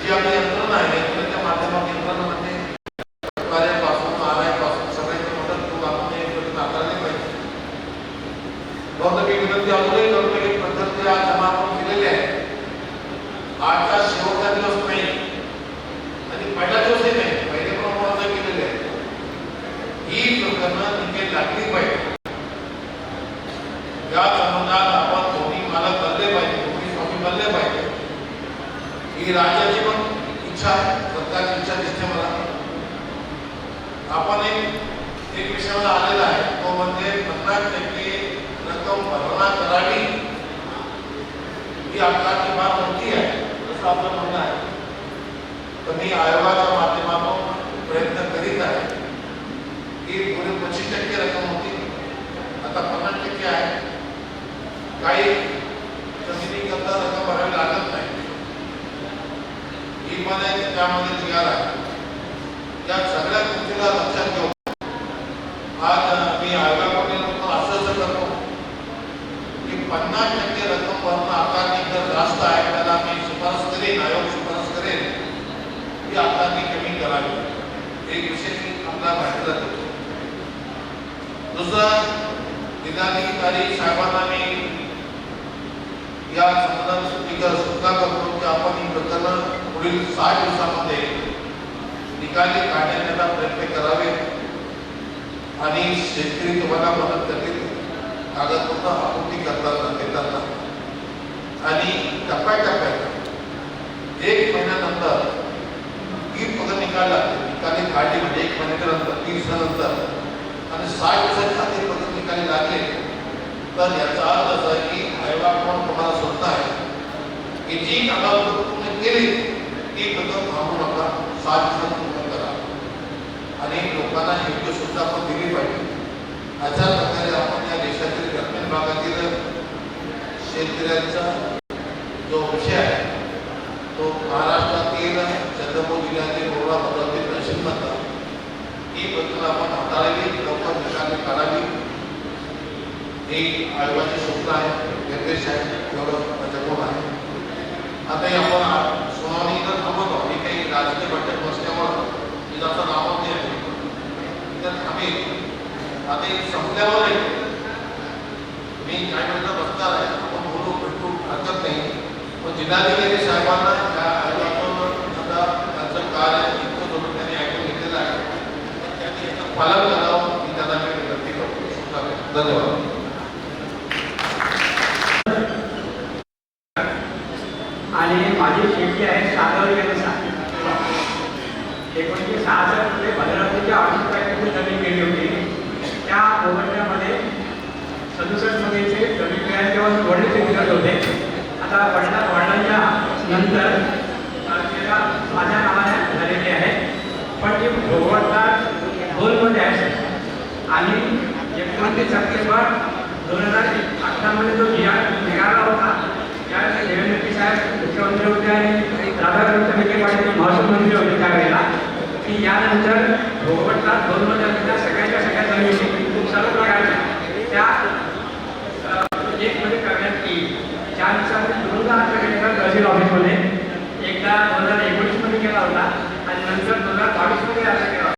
Speaker 3: जी आपली यंत्रणा आहे यंत्रणेच्या माध्यमातून यंत्रणामध्ये कार्यापासून RIपासून सगळ्यांची मदत करून आपण हे प्रकरण हाताळले पाहिजे. बहुतेक विनंती अजूनही करतो की प्रकरण जे आज जमा आपण केलेले आहे आजचा शेवटचा दिवस नाही आणि पहिला दिवसही नाही, पहिले पण आपण केलेले आहे. ही प्रकरणं तिथे लागली पाहिजे. या संबंधात आपण दोन्ही मालक बनले पाहिजे, दोन्ही स्वामी बनले पाहिजे. ही राज्याची पण इच्छा आहे, सरकारची इच्छा दिसते मला. आपण एक विषयाला आलेला आहे तो म्हणजे 50% रक्कम भरणा करावी ही आपल्याची फार मोठी आहे असं आपलं म्हणणं आहे. तर मी आयोगाच्या माध्यमातून प्रयत्न करीत आहे की पुढे 25% रक्कम होती, आता 50% आहे. काही जमिनीकरता रक्कम भरावी लागत नाही. ही पण एक त्यामध्ये जिगार आहे. या सगळ्या गोष्टीला लक्षात घेऊन आज मी आयोगाकडे आश्वासन करतो की 50% रक्कम भरणं आकारणी जर जास्त आहे त्याला मी शिफारस करेन, आयोग शिफारस करेन की आकारणी कमी करावी. एक विषय आपला माहितीला देतो. दुसरं जिल्हाधिकारी साहेबांना मी या संबंधात सूचना करतो की आपण ही प्रकरणं पुढील 60 दिवसामध्ये निकाली काढण्याचा प्रयत्न करावे आणि शेतकरी तुम्हाला मदत करतील कागदपत्र आपूर्ती करताना देताना. आणि टप्प्याटप्प्यात 1 महिन्यानंतर निकाल लागते. निकाली काढली म्हणजे 1 महिन्यानंतर 30 दिवसानंतर आणि 60 दिवसाच्या आधी पद्धत निकाली लागले तर याचा अर्थ असा आहे की आयोगा कोण तुम्हाला स्वतः आहे की जी कागदपत्र तुम्ही केली ती पद्धत थांबू नका, 60 दिवसात पूर्ण करा आणि लोकांना योग्य सूचना पण दिली पाहिजे. अशा प्रकारे आपण या देशातील ग्रामीण भागातील शेतकऱ्यांचा जो विषय आहे तो महाराष्ट्रातील चंद्रपूर जिल्ह्यातील रोडा भागातील तहसीलमधला ही पद्धत आपण हाताळावी, लवकर निकाली काढावी ही आयोगाची सूचना आहे, निर्देश आहे, एवढं माझ्याकडून आहे. आताही आपण सुनावणी इथं थांबवतो. ही काही राजकीय बैठक नसल्यामुळं तिचं नाव नाही आहे तर आम्ही आता संपल्यावर मी काय म्हणता बसणार आहे, आपण बोलू भेटू हरकत नाही. पण जिल्हाधिकारी साहेबांना या आयोगातून आता त्यांचं कार्य इतकं जोडून त्यांनी ऐकून घेतलेलं आहे, त्यांनी याचं पालन करावं मी त्यांना मी विनंती करतो. धन्यवाद.
Speaker 5: आणि माझी शेती आहे सागर व्यवसाय 1966 मध्ये भद्रावतीच्या 28 जमीन गेली होती. त्या मोबदल्यामध्ये 67 मध्ये जमीन मिळाली तेव्हा वडील निघत होते. आता वडिलांच्या नंतर गेल्या माझ्या